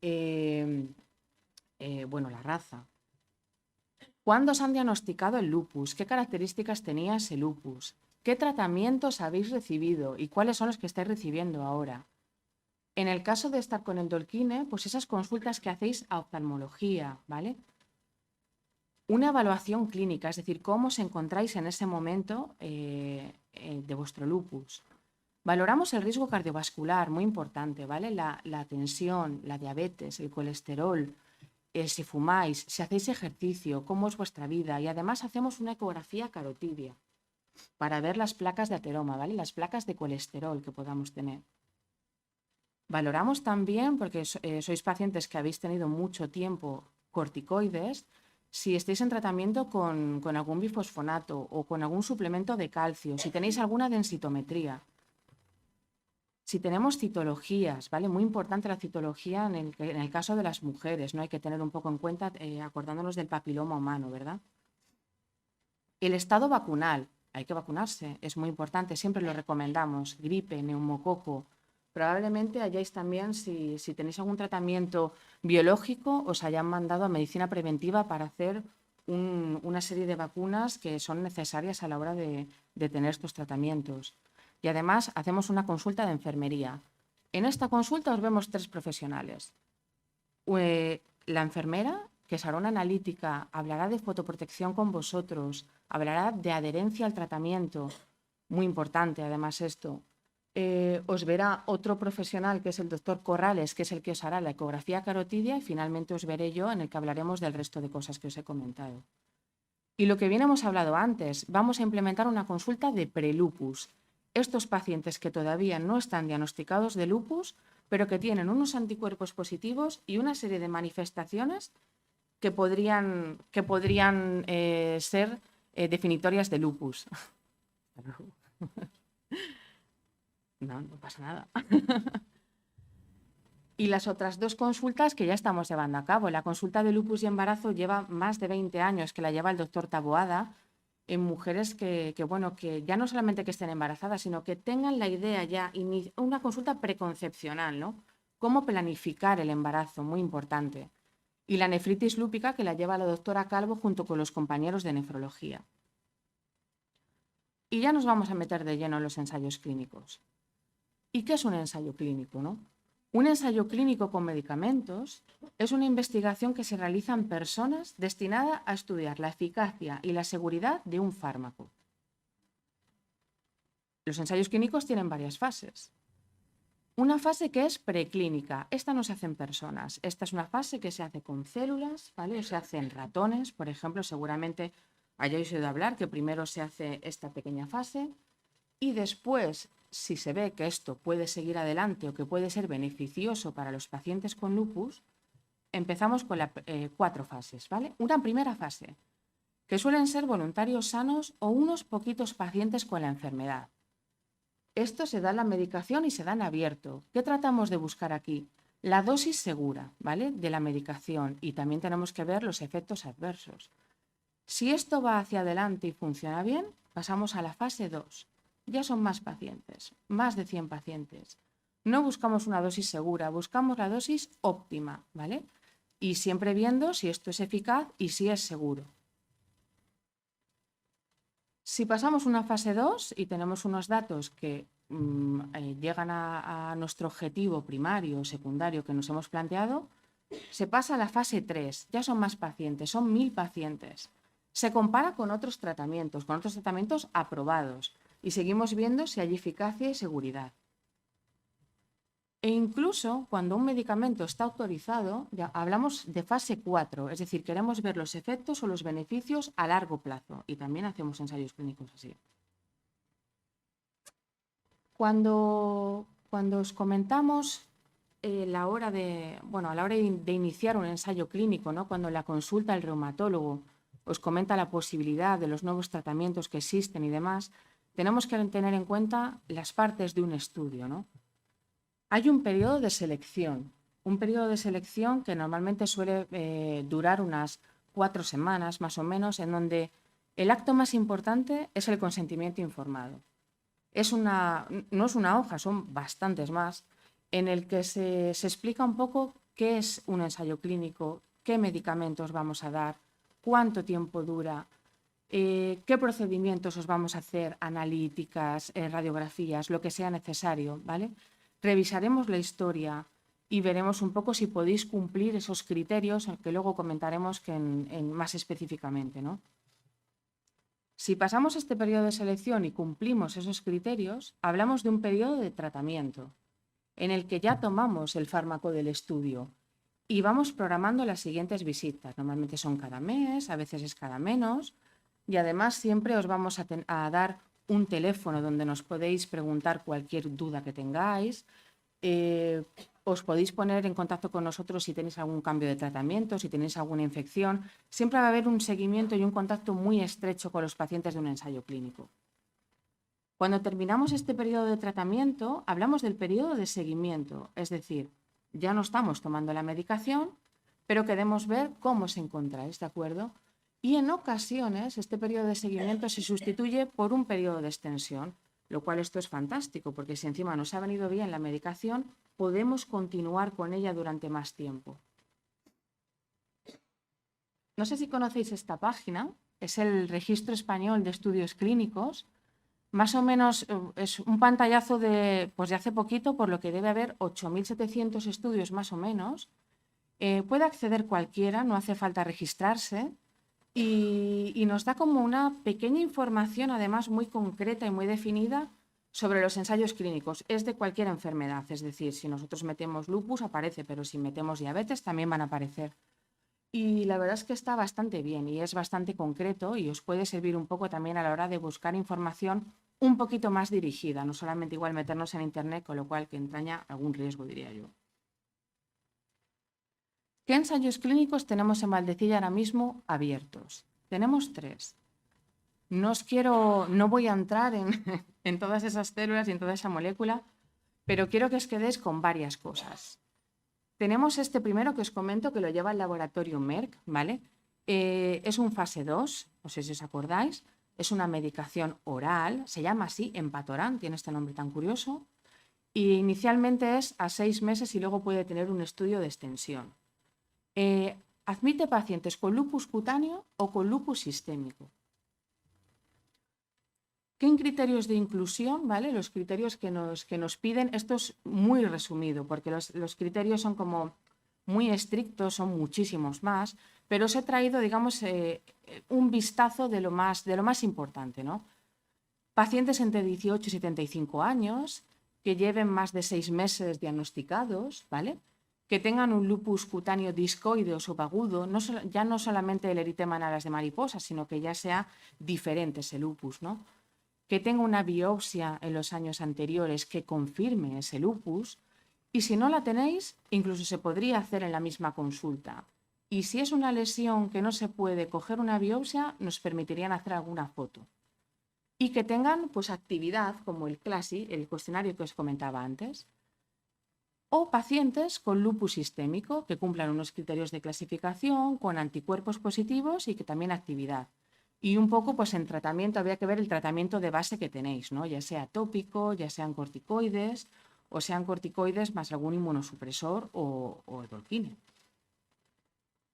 la raza. ¿Cuándo os han diagnosticado el lupus? ¿Qué características tenía ese lupus? ¿Qué tratamientos habéis recibido y cuáles son los que estáis recibiendo ahora? En el caso de estar con el Dolquine, pues esas consultas que hacéis a oftalmología, ¿vale? Una evaluación clínica, es decir, cómo os encontráis en ese momento de vuestro lupus. Valoramos el riesgo cardiovascular, muy importante, ¿vale? La tensión, la diabetes, el colesterol, si fumáis, si hacéis ejercicio, cómo es vuestra vida. Y además hacemos una ecografía carotidia para ver las placas de ateroma, ¿vale? Las placas de colesterol que podamos tener. Valoramos también, porque sois pacientes que habéis tenido mucho tiempo corticoides, si estáis en tratamiento con algún bifosfonato o con algún suplemento de calcio, si tenéis alguna densitometría. Si tenemos citologías, ¿vale? Muy importante la citología en el caso de las mujeres, ¿no? Hay que tener un poco en cuenta, acordándonos del papiloma humano, ¿verdad? El estado vacunal, hay que vacunarse, es muy importante, siempre lo recomendamos, gripe, neumococo. Probablemente hayáis también, si tenéis algún tratamiento biológico, os hayan mandado a medicina preventiva para hacer una serie de vacunas que son necesarias a la hora de tener estos tratamientos. Y además hacemos una consulta de enfermería. En esta consulta os vemos 3 profesionales. La enfermera, que os hará una analítica, hablará de fotoprotección con vosotros, hablará de adherencia al tratamiento, muy importante además esto. Os verá otro profesional, que es el doctor Corrales, que es el que os hará la ecografía carotidia, y finalmente os veré yo, en el que hablaremos del resto de cosas que os he comentado. Y lo que bien hemos hablado antes, vamos a implementar una consulta de prelupus. Estos pacientes que todavía no están diagnosticados de lupus, pero que tienen unos anticuerpos positivos y una serie de manifestaciones que podrían ser definitorias de lupus. No pasa nada. Y las otras 2 consultas que ya estamos llevando a cabo. La consulta de lupus y embarazo lleva más de 20 años, que la lleva el doctor Taboada, en mujeres que ya no solamente que estén embarazadas, sino que tengan la idea ya, una consulta preconcepcional, ¿no? Cómo planificar el embarazo, muy importante. Y la nefritis lúpica, que la lleva la doctora Calvo junto con los compañeros de nefrología. Y ya nos vamos a meter de lleno en los ensayos clínicos. ¿Y qué es un ensayo clínico, no? Un ensayo clínico con medicamentos es una investigación que se realiza en personas destinada a estudiar la eficacia y la seguridad de un fármaco. Los ensayos clínicos tienen varias fases. Una fase que es preclínica, esta no se hace en personas, esta es una fase que se hace con células, ¿vale? O se hace en ratones, por ejemplo, seguramente hayáis oído hablar que primero se hace esta pequeña fase y después, si se ve que esto puede seguir adelante o que puede ser beneficioso para los pacientes con lupus, empezamos con 4 fases, ¿vale? Una primera fase, que suelen ser voluntarios sanos o unos poquitos pacientes con la enfermedad. Esto se da en la medicación y se da en abierto. ¿Qué tratamos de buscar aquí? La dosis segura, ¿vale? De la medicación, y también tenemos que ver los efectos adversos. Si esto va hacia adelante y funciona bien, pasamos a la fase 2. Ya son más pacientes, más de 100 pacientes. No buscamos una dosis segura, buscamos la dosis óptima, ¿vale? Y siempre viendo si esto es eficaz y si es seguro. Si pasamos una fase 2 y tenemos unos datos que llegan a nuestro objetivo primario o secundario que nos hemos planteado, se pasa a la fase 3. Ya son más pacientes, son 1000 pacientes. Se compara con otros tratamientos aprobados y seguimos viendo si hay eficacia y seguridad. E incluso cuando un medicamento está autorizado, ya hablamos de fase 4, es decir, queremos ver los efectos o los beneficios a largo plazo y también hacemos ensayos clínicos así. Cuando os comentamos a la hora de iniciar un ensayo clínico, ¿no? Cuando la consulta el reumatólogo os comenta la posibilidad de los nuevos tratamientos que existen y demás, tenemos que tener en cuenta las partes de un estudio, ¿no? Hay un periodo de selección que normalmente suele durar unas 4 semanas más o menos, en donde el acto más importante es el consentimiento informado. No es una hoja, son bastantes más, en el que se explica un poco qué es un ensayo clínico, qué medicamentos vamos a dar, cuánto tiempo dura, qué procedimientos os vamos a hacer, analíticas, radiografías, lo que sea necesario, ¿vale? Revisaremos la historia y veremos un poco si podéis cumplir esos criterios que luego comentaremos más específicamente, ¿no? Si pasamos este periodo de selección y cumplimos esos criterios, hablamos de un periodo de tratamiento en el que ya tomamos el fármaco del estudio y vamos programando las siguientes visitas. Normalmente son cada mes, a veces es cada menos, y además siempre os vamos a dar un teléfono donde nos podéis preguntar cualquier duda que tengáis. Os podéis poner en contacto con nosotros si tenéis algún cambio de tratamiento, si tenéis alguna infección. Siempre va a haber un seguimiento y un contacto muy estrecho con los pacientes de un ensayo clínico. Cuando terminamos este periodo de tratamiento, hablamos del periodo de seguimiento, es decir, ya no estamos tomando la medicación, pero queremos ver cómo os encontráis, ¿de acuerdo? Y en ocasiones este periodo de seguimiento se sustituye por un periodo de extensión, lo cual esto es fantástico, porque si encima nos ha venido bien la medicación, podemos continuar con ella durante más tiempo. No sé si conocéis esta página, es el Registro Español de Estudios Clínicos. Más o menos es un pantallazo de hace poquito, por lo que debe haber 8.700 estudios más o menos. Puede acceder cualquiera, no hace falta registrarse. Y nos da como una pequeña información, además muy concreta y muy definida, sobre los ensayos clínicos. Es de cualquier enfermedad, es decir, si nosotros metemos lupus aparece, pero si metemos diabetes también van a aparecer. Y la verdad es que está bastante bien y es bastante concreto y os puede servir un poco también a la hora de buscar información un poquito más dirigida, no solamente igual meternos en internet, con lo cual que entraña algún riesgo, diría yo. ¿Qué ensayos clínicos tenemos en Valdecilla ahora mismo abiertos? Tenemos 3. No voy a entrar en todas esas células y en toda esa molécula, pero quiero que os quedéis con varias cosas. Tenemos este primero que os comento que lo lleva el laboratorio Merck, ¿vale? Es un fase 2, no sé si os acordáis, es una medicación oral, se llama así, Empatoran, tiene este nombre tan curioso, y inicialmente es a 6 meses y luego puede tener un estudio de extensión. Admite pacientes con lupus cutáneo o con lupus sistémico. ¿Qué criterios de inclusión? ¿Vale? Los criterios que nos piden, esto es muy resumido, porque los criterios son como muy estrictos, son muchísimos más, pero os he traído, digamos, un vistazo de lo más importante, ¿no? Pacientes entre 18 y 75 años, que lleven más de 6 meses diagnosticados, ¿vale? Que tengan un lupus cutáneo discoide o subagudo, ya no solamente el eritema en alas de mariposa, sino que ya sea diferente ese lupus, ¿no? Que tenga una biopsia en los años anteriores que confirme ese lupus, y si no la tenéis, incluso se podría hacer en la misma consulta. Y si es una lesión que no se puede coger una biopsia, nos permitirían hacer alguna foto. Y que tengan pues actividad como el CLASI, el cuestionario que os comentaba antes. O pacientes con lupus sistémico que cumplan unos criterios de clasificación, con anticuerpos positivos y que también actividad. Y un poco pues en tratamiento habría que ver el tratamiento de base que tenéis, ¿no? Ya sea tópico, ya sean corticoides, o sean corticoides más algún inmunosupresor o edolquine.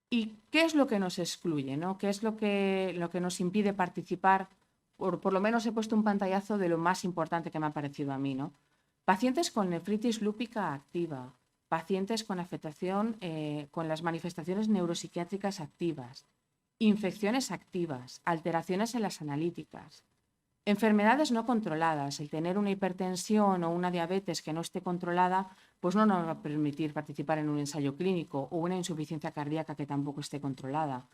¿Y qué es lo que nos excluye, ¿no? ¿Qué es lo que nos impide participar? Por lo menos he puesto un pantallazo de lo más importante que me ha parecido a mí, ¿no? Pacientes con nefritis lúpica activa, pacientes con afectación, con las manifestaciones neuropsiquiátricas activas, infecciones activas, alteraciones en las analíticas, enfermedades no controladas. El tener una hipertensión o una diabetes que no esté controlada, pues no nos va a permitir participar en un ensayo clínico, o una insuficiencia cardíaca que tampoco esté controlada.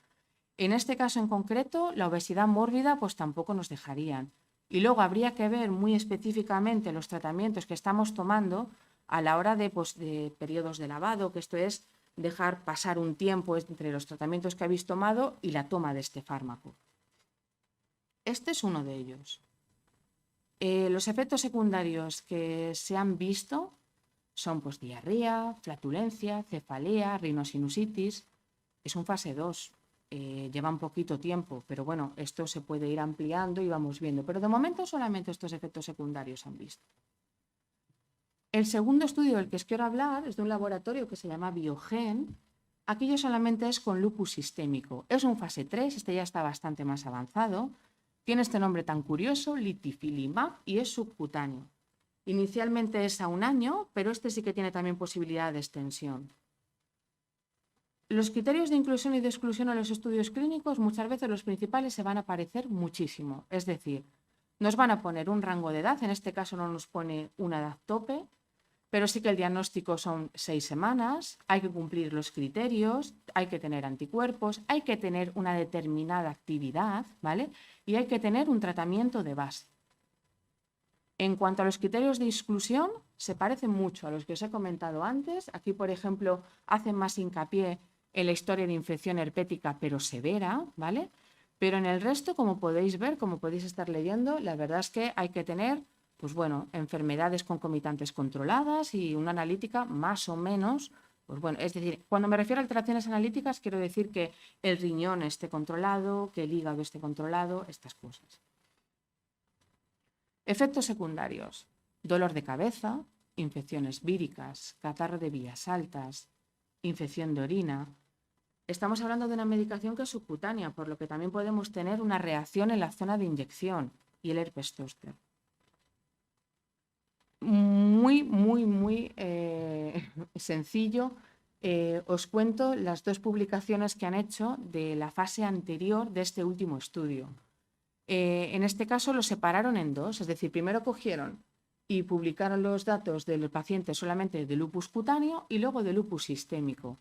En este caso en concreto, la obesidad mórbida pues tampoco nos dejarían. Y luego habría que ver muy específicamente los tratamientos que estamos tomando a la hora de periodos de lavado, que esto es dejar pasar un tiempo entre los tratamientos que habéis tomado y la toma de este fármaco. Este es uno de ellos. Los efectos secundarios que se han visto son pues diarrea, flatulencia, cefalea, rinosinusitis. Es un fase 2. Lleva un poquito tiempo, pero bueno, esto se puede ir ampliando y vamos viendo. Pero de momento solamente estos efectos secundarios se han visto. El segundo estudio del que os quiero hablar es de un laboratorio que se llama Biogen. Aquí ya solamente es con lupus sistémico. Es un fase 3, este ya está bastante más avanzado. Tiene este nombre tan curioso, litifilimab, y es subcutáneo. Inicialmente es a 1 año, pero este sí que tiene también posibilidad de extensión. Los criterios de inclusión y de exclusión en los estudios clínicos, muchas veces los principales se van a parecer muchísimo. Es decir, nos van a poner un rango de edad, en este caso no nos pone una edad tope, pero sí que el diagnóstico son 6 semanas, hay que cumplir los criterios, hay que tener anticuerpos, hay que tener una determinada actividad, ¿vale? Y hay que tener un tratamiento de base. En cuanto a los criterios de exclusión, se parecen mucho a los que os he comentado antes. Aquí, por ejemplo, hacen más hincapié en la historia de infección herpética, pero severa, ¿vale? Pero en el resto, como podéis ver, como podéis estar leyendo, la verdad es que hay que tener, pues bueno, enfermedades concomitantes controladas y una analítica más o menos, pues bueno, es decir, cuando me refiero a alteraciones analíticas, quiero decir que el riñón esté controlado, que el hígado esté controlado, estas cosas. Efectos secundarios: dolor de cabeza, infecciones víricas, catarro de vías altas, infección de orina. Estamos hablando de una medicación que es subcutánea, por lo que también podemos tener una reacción en la zona de inyección y el herpes zóster. Muy sencillo. Os cuento las 2 publicaciones que han hecho de la fase anterior de este último estudio. En este caso lo separaron en 2, es decir, primero cogieron y publicaron los datos del paciente solamente de lupus cutáneo y luego de lupus sistémico.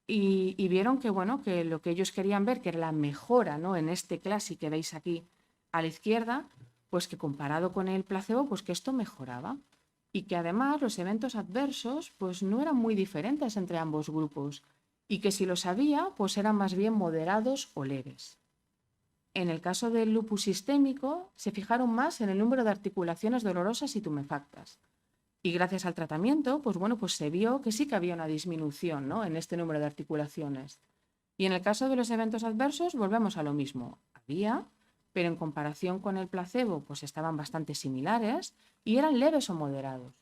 Y vieron que, bueno, que lo que ellos querían ver, que era la mejora, ¿no?, en este CLASI que veis aquí a la izquierda, pues que comparado con el placebo, pues que esto mejoraba. Y que además los eventos adversos pues no eran muy diferentes entre ambos grupos y que si los había, pues eran más bien moderados o leves. En el caso del lupus sistémico, se fijaron más en el número de articulaciones dolorosas y tumefactas. Y gracias al tratamiento, pues bueno, pues se vio que sí que había una disminución, ¿no?, en este número de articulaciones. Y en el caso de los eventos adversos, volvemos a lo mismo. Había, pero en comparación con el placebo, pues estaban bastante similares y eran leves o moderados.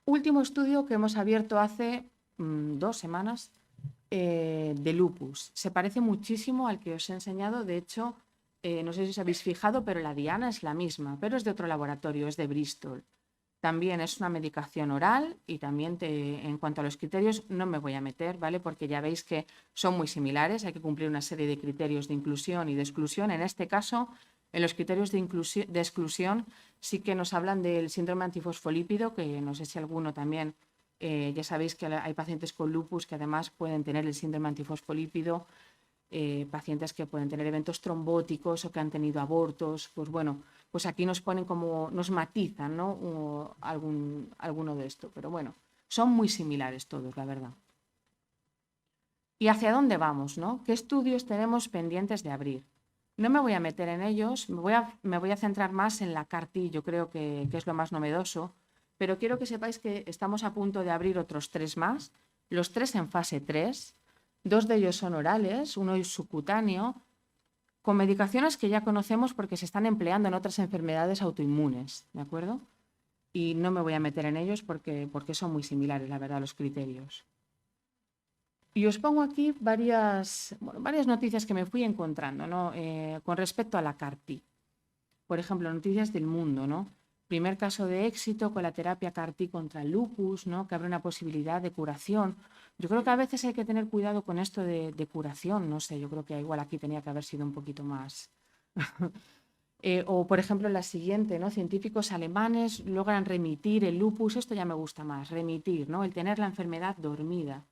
Último estudio que hemos abierto hace 2 semanas, de lupus. Se parece muchísimo al que os he enseñado. De hecho, no sé si os habéis fijado, pero la diana es la misma, pero es de otro laboratorio, es de Bristol. También es una medicación oral y también en cuanto a los criterios no me voy a meter, ¿vale? Porque ya veis que son muy similares, hay que cumplir una serie de criterios de inclusión y de exclusión. En este caso, en los criterios de exclusión sí que nos hablan del síndrome antifosfolípido, que no sé si alguno también, ya sabéis que hay pacientes con lupus que además pueden tener el síndrome antifosfolípido, pacientes que pueden tener eventos trombóticos o que han tenido abortos, pues bueno, pues aquí nos ponen como, nos matizan, ¿no?, alguno de esto, pero bueno, son muy similares todos, la verdad. ¿Y hacia dónde vamos, no? ¿Qué estudios tenemos pendientes de abrir? No me voy a meter en ellos, me voy a centrar más en la CAR-T, yo creo que es lo más novedoso, pero quiero que sepáis que estamos a punto de abrir otros 3 más, los 3 en fase 3, 2 de ellos son orales, uno es subcutáneo, con medicaciones que ya conocemos porque se están empleando en otras enfermedades autoinmunes, ¿de acuerdo? Y no me voy a meter en ellos porque son muy similares, la verdad, los criterios. Y os pongo aquí varias noticias que me fui encontrando, ¿no?, con respecto a la CAR-T. Por ejemplo, noticias del mundo, ¿no? Primer caso de éxito con la terapia CAR-T contra el lupus, ¿no?, que abre una posibilidad de curación Yo creo que a veces hay que tener cuidado con esto de curación, no sé, yo creo que igual aquí tenía que haber sido un poquito más... o, por ejemplo, la siguiente, ¿no? Científicos alemanes logran remitir el lupus, esto ya me gusta más, remitir, ¿no? El tener la enfermedad dormida.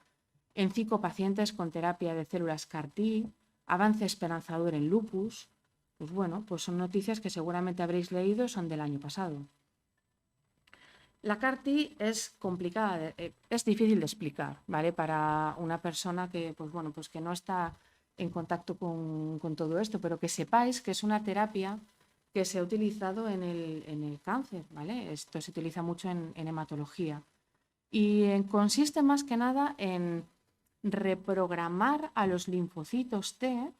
En 5 pacientes con terapia de células CAR-T, avance esperanzador en lupus. Pues bueno, pues son noticias que seguramente habréis leído, son del año pasado. La CAR-T es complicada, es difícil de explicar, ¿vale? Para una persona que, pues bueno, pues que no está en contacto con todo esto, pero que sepáis que es una terapia que se ha utilizado en el cáncer, ¿vale? Esto se utiliza mucho en hematología. Y consiste más que nada en reprogramar a los linfocitos T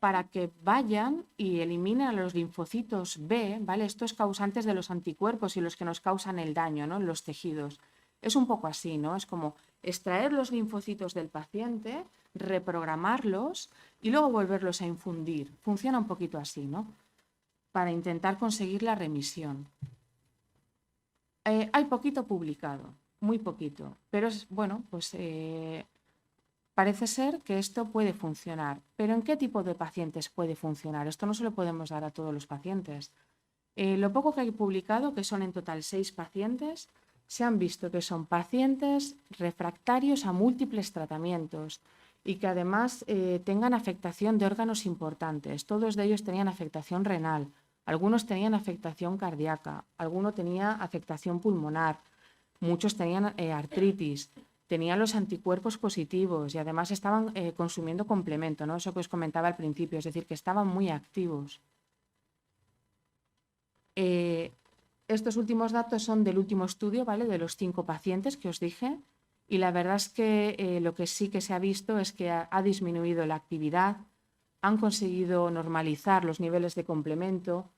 para que vayan y eliminen a los linfocitos B, ¿vale? Estos causantes de los anticuerpos y los que nos causan el daño, ¿no? En los tejidos. Es un poco así, ¿no? Es como extraer los linfocitos del paciente, reprogramarlos y luego volverlos a infundir. Funciona un poquito así, ¿no? Para intentar conseguir la remisión. Hay poquito publicado, muy poquito, pero es, bueno, pues parece ser que esto puede funcionar. ¿Pero en qué tipo de pacientes puede funcionar? Esto no se lo podemos dar a todos los pacientes. Lo poco que hay publicado, que son en total 6 pacientes, se han visto que son pacientes refractarios a múltiples tratamientos y que además tengan afectación de órganos importantes. Todos de ellos tenían afectación renal, algunos tenían afectación cardíaca, alguno tenía afectación pulmonar, muchos tenían artritis, tenían los anticuerpos positivos y además estaban consumiendo complemento, ¿no? Eso que os comentaba al principio, es decir, que estaban muy activos. Estos últimos datos son del último estudio, ¿vale? De los 5 pacientes que os dije, y la verdad es que lo que sí que se ha visto es que ha disminuido la actividad, han conseguido normalizar los niveles de complemento,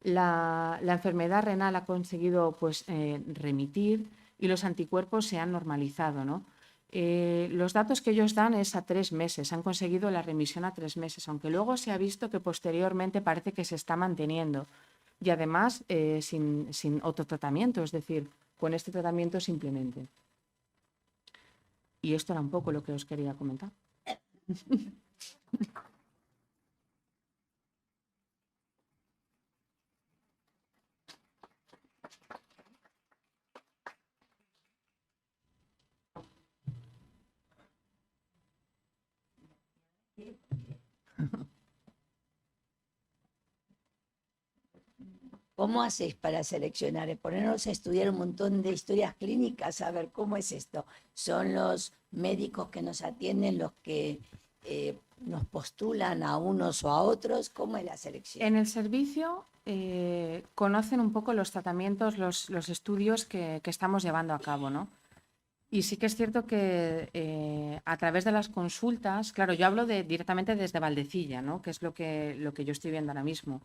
la enfermedad renal ha conseguido pues, remitir y los anticuerpos se han normalizado, ¿no? Los datos que ellos dan es a 3 meses, han conseguido la remisión a 3 meses, aunque luego se ha visto que posteriormente parece que se está manteniendo y además sin otro tratamiento, es decir, con este tratamiento simplemente. Y esto era un poco lo que os quería comentar. ¿Cómo hacéis para seleccionar? Ponernos a estudiar un montón de historias clínicas, a ver cómo es esto. ¿Son los médicos que nos atienden los que nos postulan a unos o a otros? ¿Cómo es la selección? En el servicio conocen un poco los tratamientos, los estudios que estamos llevando a cabo, ¿no? Y sí que es cierto que a través de las consultas, claro, yo hablo directamente desde Valdecilla, ¿no? Que es lo que yo estoy viendo ahora mismo.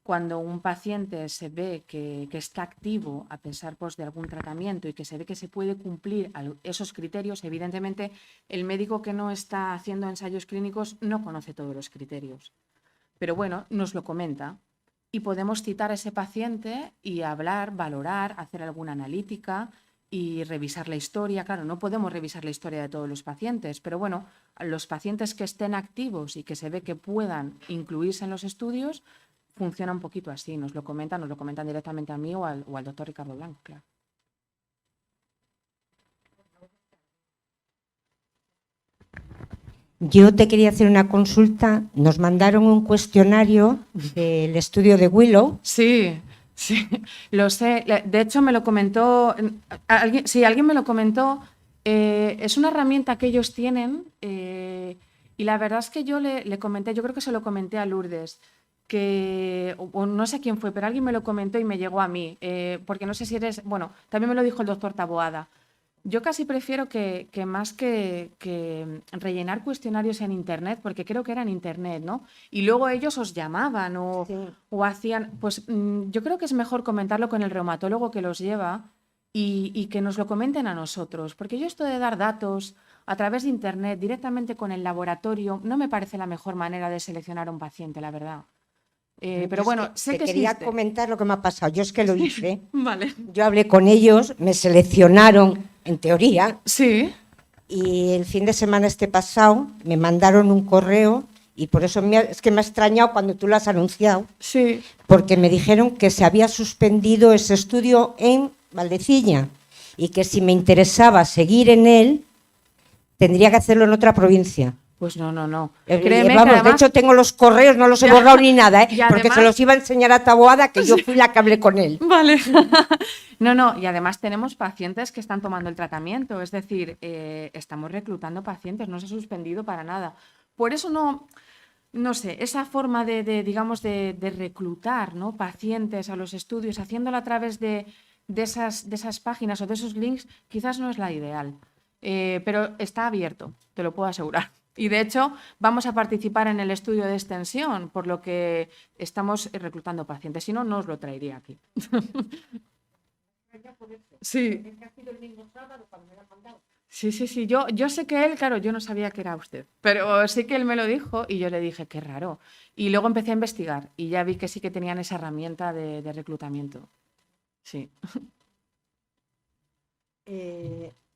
Cuando un paciente se ve que está activo a pesar pues, de algún tratamiento y que se ve que se puede cumplir esos criterios, evidentemente el médico que no está haciendo ensayos clínicos no conoce todos los criterios. Pero bueno, nos lo comenta y podemos citar a ese paciente y hablar, valorar, hacer alguna analítica y revisar la historia. Claro, no podemos revisar la historia de todos los pacientes, pero bueno, los pacientes que estén activos y que se ve que puedan incluirse en los estudios, funciona un poquito así, nos lo comentan directamente a mí o al doctor Ricardo Blanco, claro. Yo te quería hacer una consulta. Nos mandaron un cuestionario del estudio de Willow. Sí, lo sé. De hecho, me lo comentó, alguien me lo comentó. Es una herramienta que ellos tienen y la verdad es que yo le comenté, yo creo que se lo comenté a Lourdes, o no sé quién fue, pero alguien me lo comentó y me llegó a mí, porque no sé si eres, bueno, también me lo dijo el doctor Taboada. Yo casi prefiero que más que rellenar cuestionarios en Internet, porque creo que era en Internet, ¿no? Y luego ellos os llamaban o hacían, pues yo creo que es mejor comentarlo con el reumatólogo que los lleva y que nos lo comenten a nosotros, porque yo esto de dar datos a través de Internet directamente con el laboratorio no me parece la mejor manera de seleccionar a un paciente, la verdad. Pero bueno, sé que quería existe. comentar lo que me ha pasado. Yo es que lo hice. Vale. Yo hablé con ellos, me seleccionaron, en teoría, Sí. y el fin de semana pasado me mandaron un correo y por eso es que me ha extrañado cuando tú lo has anunciado, Sí. porque me dijeron que se había suspendido ese estudio en Valdecilla y que si me interesaba seguir en él, tendría que hacerlo en otra provincia. Pues no. Créeme que Vamos, además, de hecho tengo los correos, no los he borrado ni nada, y porque se además- los iba a enseñar a Taboada, que yo fui la que hablé con él. Vale. No, y además tenemos pacientes que están tomando el tratamiento, es decir, estamos reclutando pacientes, no se ha suspendido para nada. Por eso no sé, esa forma digamos, de reclutar, ¿no?, pacientes a los estudios, haciéndolo a través de esas páginas o de esos links, quizás no es la ideal. Pero está abierto, te lo puedo asegurar. Y de hecho, vamos a participar en el estudio de extensión, por lo que estamos reclutando pacientes. Si no, no os lo traería aquí. Sí. Sí. Yo sé que él, claro, yo no sabía que era usted, pero sí que él me lo dijo y yo le dije, qué raro. Y luego empecé a investigar y ya vi que sí que tenían esa herramienta de reclutamiento. Sí.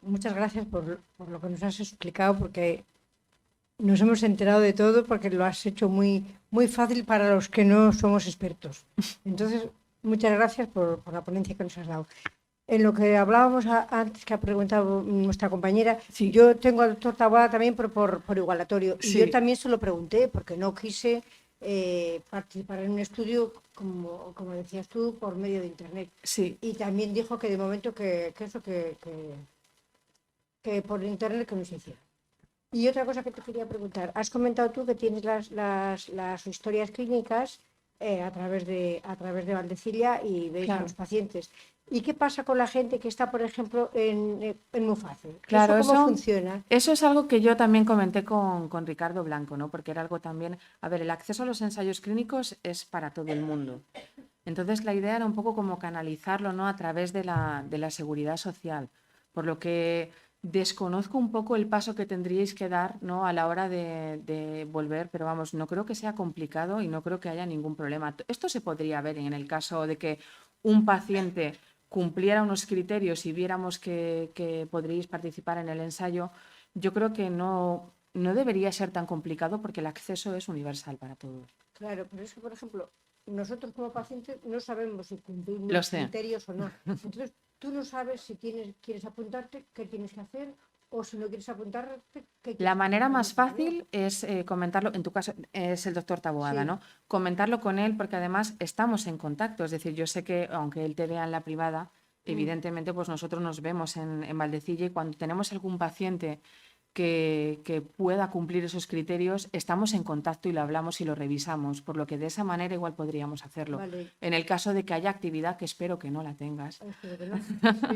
Muchas gracias por lo que nos has explicado, porque nos hemos enterado de todo, porque lo has hecho muy, muy fácil para los que no somos expertos. Entonces, muchas gracias por la ponencia que nos has dado. En lo que hablábamos antes, que ha preguntado nuestra compañera, Sí. yo tengo al doctor Taboada también, pero por igualatorio. Sí. Y yo también se lo pregunté, porque no quise participar en un estudio, como decías tú, por medio de Internet. Sí. Y también dijo que de momento que por Internet que no se hiciera. Y otra cosa que te quería preguntar, has comentado tú que tienes las historias clínicas a través de Valdecilla y veis Claro. a los pacientes. ¿Y qué pasa con la gente que está, por ejemplo, en Muface? Claro, ¿Eso cómo funciona? Eso es algo que yo también comenté con Ricardo Blanco, ¿no? Porque era algo también. A ver, el acceso a los ensayos clínicos es para todo el mundo. Entonces, la idea era un poco como canalizarlo, ¿no?, a través de la seguridad social. Por lo que desconozco un poco el paso que tendríais que dar, ¿no?, a la hora de volver, pero vamos, no creo que sea complicado y no creo que haya ningún problema. Esto se podría ver en el caso de que un paciente cumpliera unos criterios y viéramos que podríais participar en el ensayo. Yo creo que no debería ser tan complicado porque el acceso es universal para todos. Claro, pero es que, por ejemplo, nosotros como pacientes no sabemos si cumplimos Lo los sé. criterios o no. Entonces, tú no sabes si quieres apuntarte, qué tienes que hacer, o si no quieres apuntarte, qué quieres La manera hacer, más ¿no? fácil es comentarlo, en tu caso es el doctor Taboada, Sí. ¿no? Comentarlo con él porque además estamos en contacto, es decir, yo sé que aunque él te vea en la privada, evidentemente pues nosotros nos vemos en Valdecilla y cuando tenemos algún paciente que pueda cumplir esos criterios, estamos en contacto y lo hablamos y lo revisamos, por lo que de esa manera igual podríamos hacerlo. Vale. En el caso de que haya actividad, que espero que no la tengas, Espero que no.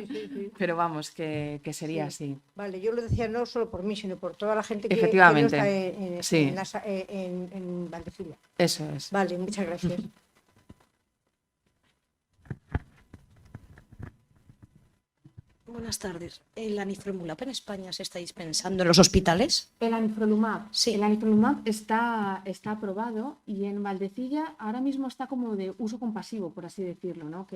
Sí. pero vamos, que sería Sí. así. Vale, yo lo decía no solo por mí, sino por toda la gente que no Efectivamente. está Sí. en Valdecilla. Eso es. Vale, muchas gracias. Buenas tardes. ¿El anifrolumab en España se está dispensando en los hospitales? El anifrolumab. Sí. El anifrolumab está aprobado y en Valdecilla ahora mismo está como de uso compasivo, por así decirlo, ¿no?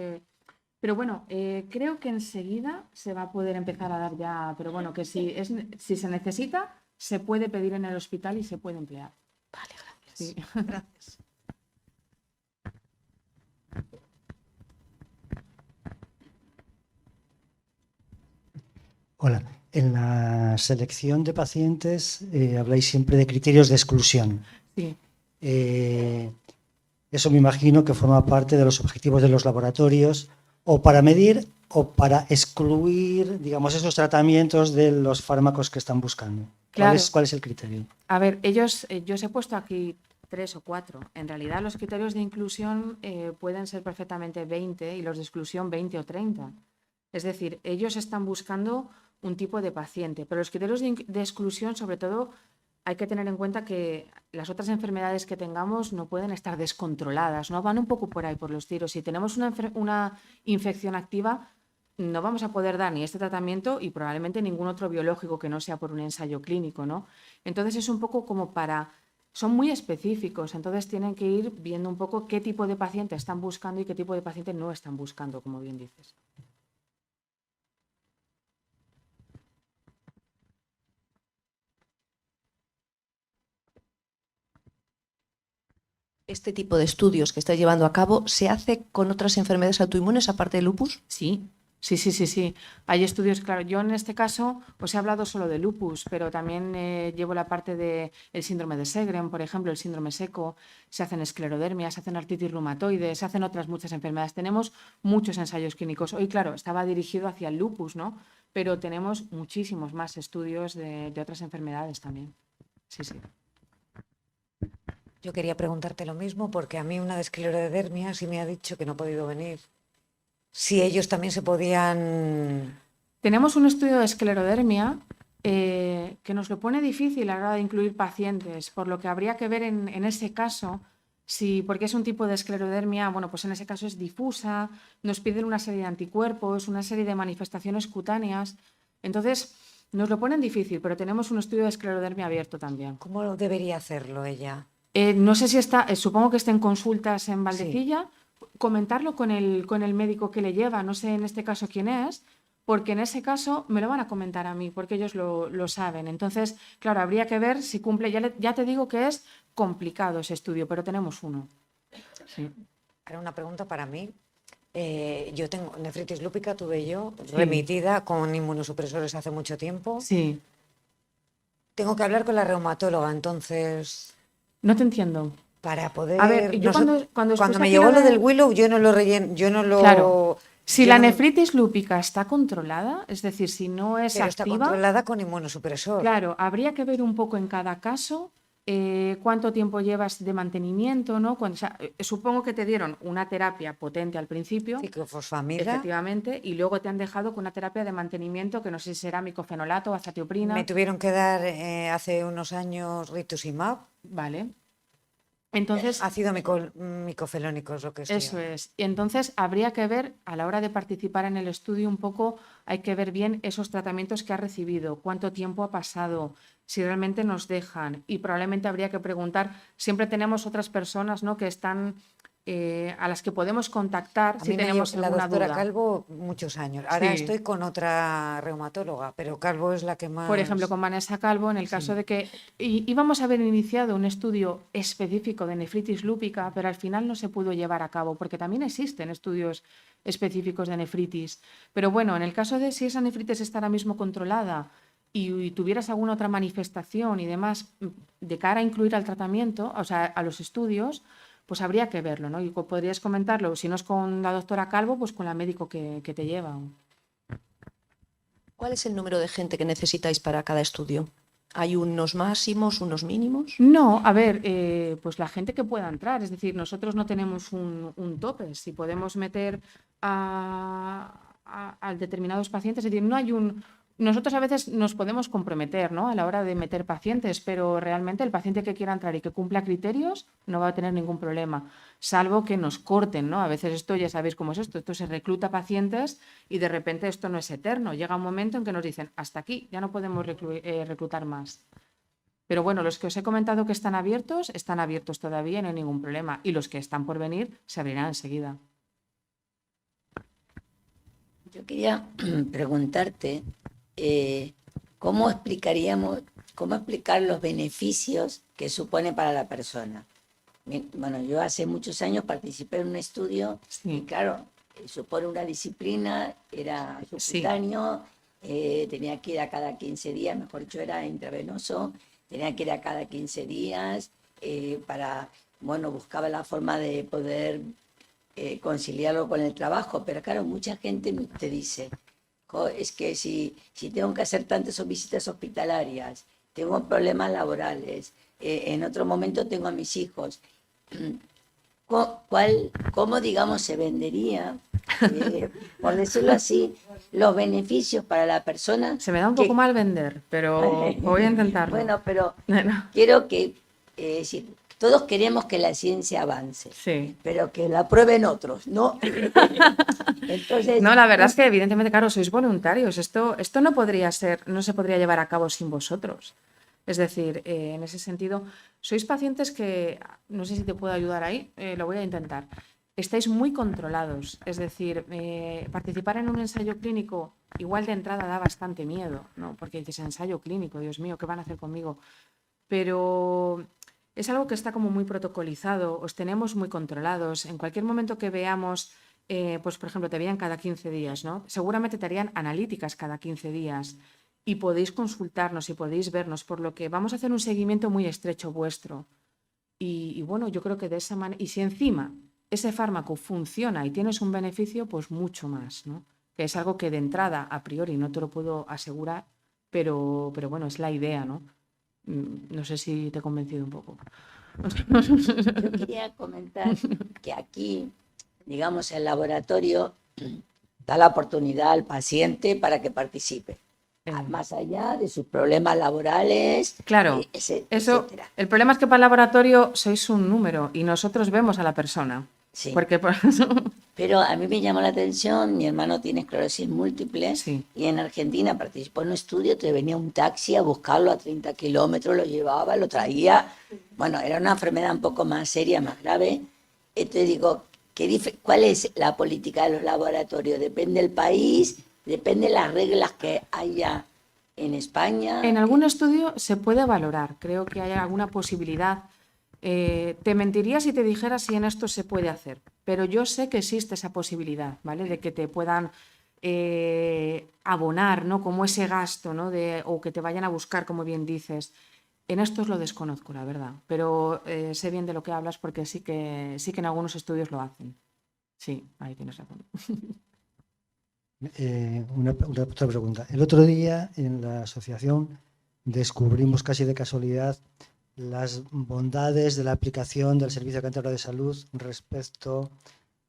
Pero bueno, creo que enseguida se va a poder empezar a dar ya, pero bueno, que si se necesita, se puede pedir en el hospital y se puede emplear. Vale, gracias. Sí. Gracias. Hola, en la selección de pacientes habláis siempre de criterios de exclusión. Sí. Eso me imagino que forma parte de los objetivos de los laboratorios o para medir o para excluir, digamos, esos tratamientos de los fármacos que están buscando. Claro. ¿Cuál es el criterio? A ver, yo os he puesto aquí 3 o 4. En realidad los criterios de inclusión pueden ser perfectamente 20 y los de exclusión 20 o 30. Es decir, ellos están buscando un tipo de paciente, pero los criterios de exclusión, sobre todo, hay que tener en cuenta que las otras enfermedades que tengamos no pueden estar descontroladas, ¿no? Van un poco por ahí, por los tiros. Si tenemos una infección activa, no vamos a poder dar ni este tratamiento y probablemente ningún otro biológico que no sea por un ensayo clínico, ¿no? Entonces es un poco como son muy específicos, entonces tienen que ir viendo un poco qué tipo de paciente están buscando y qué tipo de paciente no están buscando, como bien dices. Este tipo de estudios que estáis llevando a cabo, ¿se hace con otras enfermedades autoinmunes aparte del lupus? Sí. Sí. Hay estudios, claro. Yo en este caso os he hablado solo de lupus, pero también llevo la parte del síndrome de Sjögren, por ejemplo, el síndrome seco, se hacen esclerodermias, se hacen artritis reumatoide, se hacen otras muchas enfermedades. Tenemos muchos ensayos clínicos. Hoy, claro, estaba dirigido hacia el lupus, ¿no? Pero tenemos muchísimos más estudios de otras enfermedades también. Sí. Yo quería preguntarte lo mismo porque a mí una de esclerodermia sí me ha dicho que no ha podido venir. Si ellos también se podían... Tenemos un estudio de esclerodermia que nos lo pone difícil a la hora de incluir pacientes, por lo que habría que ver en ese caso, porque es un tipo de esclerodermia, bueno, pues en ese caso es difusa, nos piden una serie de anticuerpos, una serie de manifestaciones cutáneas, entonces nos lo ponen difícil, pero tenemos un estudio de esclerodermia abierto también. ¿Cómo debería hacerlo ella? No sé si está, supongo que está en consultas en Valdecilla, comentarlo con el médico que le lleva, no sé en este caso quién es, porque en ese caso me lo van a comentar a mí, porque ellos lo saben. Entonces, claro, habría que ver si cumple, ya te digo que es complicado ese estudio, pero tenemos uno. Sí. Ahora una pregunta para mí. Yo tengo nefritis lúpica, tuve yo, remitida con inmunosupresores hace mucho tiempo. Sí. Tengo que hablar con la reumatóloga, entonces... No te entiendo. Para poder... A ver, yo cuando me llegó lo del Willow, yo no lo relleno, yo no lo... Claro. Si la nefritis lúpica está controlada, es decir, si no es pero activa... está controlada con inmunosupresor. Claro, habría que ver un poco en cada caso cuánto tiempo llevas de mantenimiento, ¿no? Supongo que te dieron una terapia potente al principio, ciclofosfamida, efectivamente, y luego te han dejado con una terapia de mantenimiento que no sé si será micofenolato o azatioprina. Me tuvieron que dar hace unos años rituximab. Vale. Entonces, ácido micofenólico es lo que estoy eso es. Y entonces habría que ver, a la hora de participar en el estudio un poco, hay que ver bien esos tratamientos que ha recibido, cuánto tiempo ha pasado, si realmente nos dejan. Y probablemente habría que preguntar, siempre tenemos otras personas, ¿no?, que están... a las que podemos contactar si tenemos alguna duda. La doctora Calvo muchos años. Ahora estoy con otra reumatóloga, pero Calvo es la que más... Por ejemplo, con Vanessa Calvo, en el caso de que íbamos a haber iniciado un estudio específico de nefritis lúpica, pero al final no se pudo llevar a cabo, porque también existen estudios específicos de nefritis. Pero bueno, en el caso de si esa nefritis está ahora mismo controlada y tuvieras alguna otra manifestación y demás de cara a incluir al tratamiento, o sea, a los estudios, pues habría que verlo, ¿no? Y podrías comentarlo, si no es con la doctora Calvo, pues con la médico que te lleva. ¿Cuál es el número de gente que necesitáis para cada estudio? ¿Hay unos máximos, unos mínimos? No, a ver, pues la gente que pueda entrar, es decir, nosotros no tenemos un tope, si podemos meter a determinados pacientes, es decir, no hay un... Nosotros a veces nos podemos comprometer, ¿no?, a la hora de meter pacientes, pero realmente el paciente que quiera entrar y que cumpla criterios no va a tener ningún problema, salvo que nos corten, ¿no? A veces esto, ya sabéis cómo es esto se recluta pacientes y de repente esto no es eterno. Llega un momento en que nos dicen, hasta aquí, ya no podemos reclutar más. Pero bueno, los que os he comentado que están abiertos todavía, no hay ningún problema. Y los que están por venir se abrirán enseguida. Yo quería preguntarte... ¿cómo explicar los beneficios que supone para la persona? Bueno, yo hace muchos años participé en un estudio y claro, supone una disciplina, era subcutáneo, tenía que ir a cada 15 días, mejor dicho, era intravenoso, tenía que ir a cada 15 días buscaba la forma de poder conciliarlo con el trabajo, pero claro, mucha gente te dice... Es que si tengo que hacer tantas visitas hospitalarias, tengo problemas laborales, en otro momento tengo a mis hijos, ¿cómo digamos se vendería, por decirlo así, los beneficios para la persona? Se me da un poco mal vender, pero voy a intentarlo. Bueno, pero quiero que todos queremos que la ciencia avance, pero que la prueben otros, ¿no? Entonces, no, la verdad es que evidentemente, claro, sois voluntarios. Esto no podría ser, no se podría llevar a cabo sin vosotros. Es decir, en ese sentido, sois pacientes que, no sé si te puedo ayudar ahí, lo voy a intentar. Estáis muy controlados, es decir, participar en un ensayo clínico igual de entrada da bastante miedo, ¿no? Porque dices, ensayo clínico, Dios mío, ¿qué van a hacer conmigo? Pero es algo que está como muy protocolizado, os tenemos muy controlados. En cualquier momento que veamos, pues por ejemplo, te veían cada 15 días, ¿no? Seguramente te harían analíticas cada 15 días y podéis consultarnos y podéis vernos, por lo que vamos a hacer un seguimiento muy estrecho vuestro. Y bueno, yo creo que de esa manera, y si encima ese fármaco funciona y tienes un beneficio, pues mucho más, ¿no? Que es algo que de entrada, a priori, no te lo puedo asegurar, pero bueno, es la idea, ¿no? No sé si te he convencido un poco. Yo quería comentar que aquí, digamos, el laboratorio da la oportunidad al paciente para que participe, más allá de sus problemas laborales, Claro, eso, etcétera. el problema es que para el laboratorio sois un número y nosotros vemos a la persona. Sí. Porque, pero a mí me llamó la atención, mi hermano tiene esclerosis múltiple sí. y en Argentina participó en un estudio, te venía un taxi a buscarlo a 30 kilómetros, lo llevaba, lo traía. Bueno, era una enfermedad un poco más seria, más grave. Entonces digo, ¿cuál es la política de los laboratorios? ¿Depende del país? ¿Depende de las reglas que haya en España? En algún estudio se puede valorar, creo que hay alguna posibilidad. Te mentiría si te dijera si en esto se puede hacer, pero yo sé que existe esa posibilidad, ¿vale? De que te puedan abonar, ¿no? Como ese gasto, ¿no? O que te vayan a buscar, como bien dices. En esto os lo desconozco, la verdad, pero sé bien de lo que hablas porque sí que en algunos estudios lo hacen. Sí, ahí tienes razón. Otra pregunta. El otro día en la asociación descubrimos casi de casualidad las bondades de la aplicación del Servicio Cántabro de Salud respecto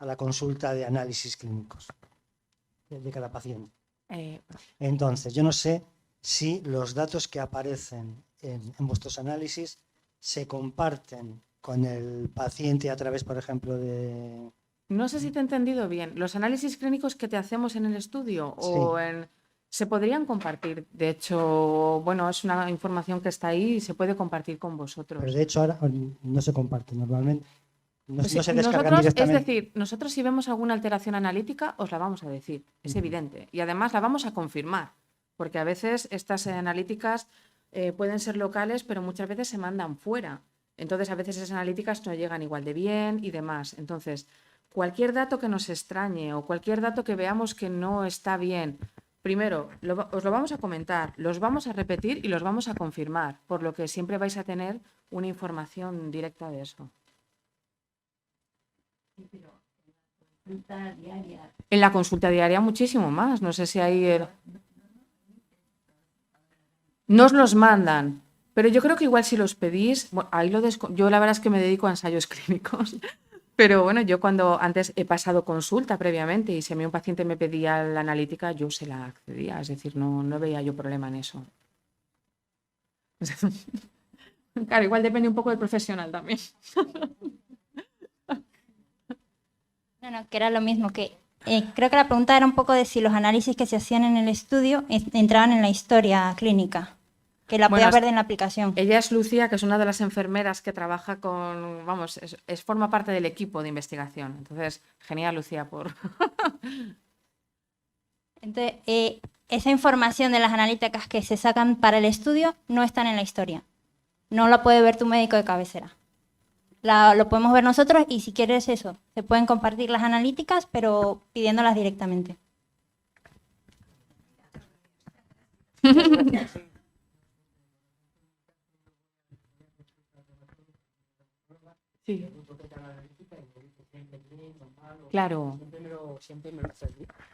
a la consulta de análisis clínicos de cada paciente. Entonces, yo no sé si los datos que aparecen en vuestros análisis se comparten con el paciente a través, por ejemplo, de... No sé si te he entendido bien. ¿Los análisis clínicos que te hacemos en el estudio se podrían compartir? De hecho, bueno, es una información que está ahí y se puede compartir con vosotros. Pero de hecho ahora no se comparte normalmente. No se descargan Nosotros, directamente. es decir, nosotros si vemos alguna alteración analítica, os la vamos a decir, es evidente. Y además la vamos a confirmar, porque a veces estas analíticas pueden ser locales, pero muchas veces se mandan fuera. Entonces, a veces esas analíticas no llegan igual de bien y demás. Entonces, cualquier dato que nos extrañe o cualquier dato que veamos que no está bien, primero, os lo vamos a comentar, los vamos a repetir y los vamos a confirmar, por lo que siempre vais a tener una información directa de eso. En la consulta diaria muchísimo más, no sé si hay... Nos los mandan, pero yo creo que igual si los pedís, bueno, ahí yo la verdad es que me dedico a ensayos clínicos. Pero bueno, yo cuando antes he pasado consulta previamente y si a mí un paciente me pedía la analítica, yo se la accedía, es decir, no veía yo problema en eso. Claro, igual depende un poco del profesional también. No, que era lo mismo, que creo que la pregunta era un poco de si los análisis que se hacían en el estudio entraban en la historia clínica. Que la podía ver en la aplicación. Ella es Lucía, que es una de las enfermeras que trabaja con, vamos, forma parte del equipo de investigación. Entonces, genial, Lucía, por... Entonces, esa información de las analíticas que se sacan para el estudio no están en la historia. No la puede ver tu médico de cabecera. Lo podemos ver nosotros y si quieres eso, se pueden compartir las analíticas, pero pidiéndolas directamente. Sí. Claro.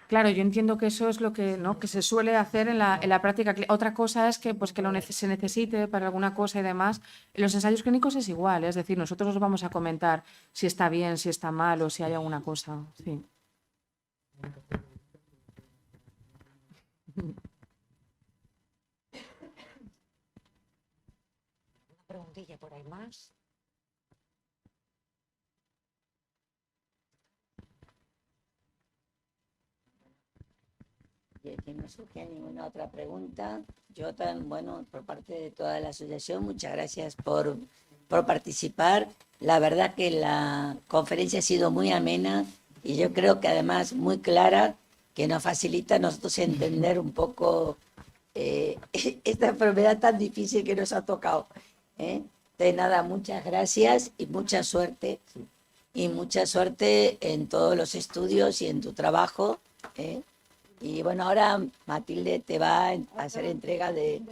Claro, yo entiendo que eso es lo que, ¿no?, que se suele hacer en la práctica. Otra cosa es que, pues, que se necesite para alguna cosa y demás. En los ensayos clínicos es igual, es decir, nosotros os vamos a comentar si está bien, si está mal o si hay alguna cosa. Sí. Una preguntilla por ahí más. Que no surge ninguna otra pregunta. Yo bueno, por parte de toda la asociación, muchas gracias por participar. La verdad que la conferencia ha sido muy amena y yo creo que además muy clara, que nos facilita a nosotros entender un poco esta enfermedad tan difícil que nos ha tocado. De nada, muchas gracias y mucha suerte. Y mucha suerte en todos los estudios y en tu trabajo. Y bueno, ahora Matilde te va a hacer entrega de...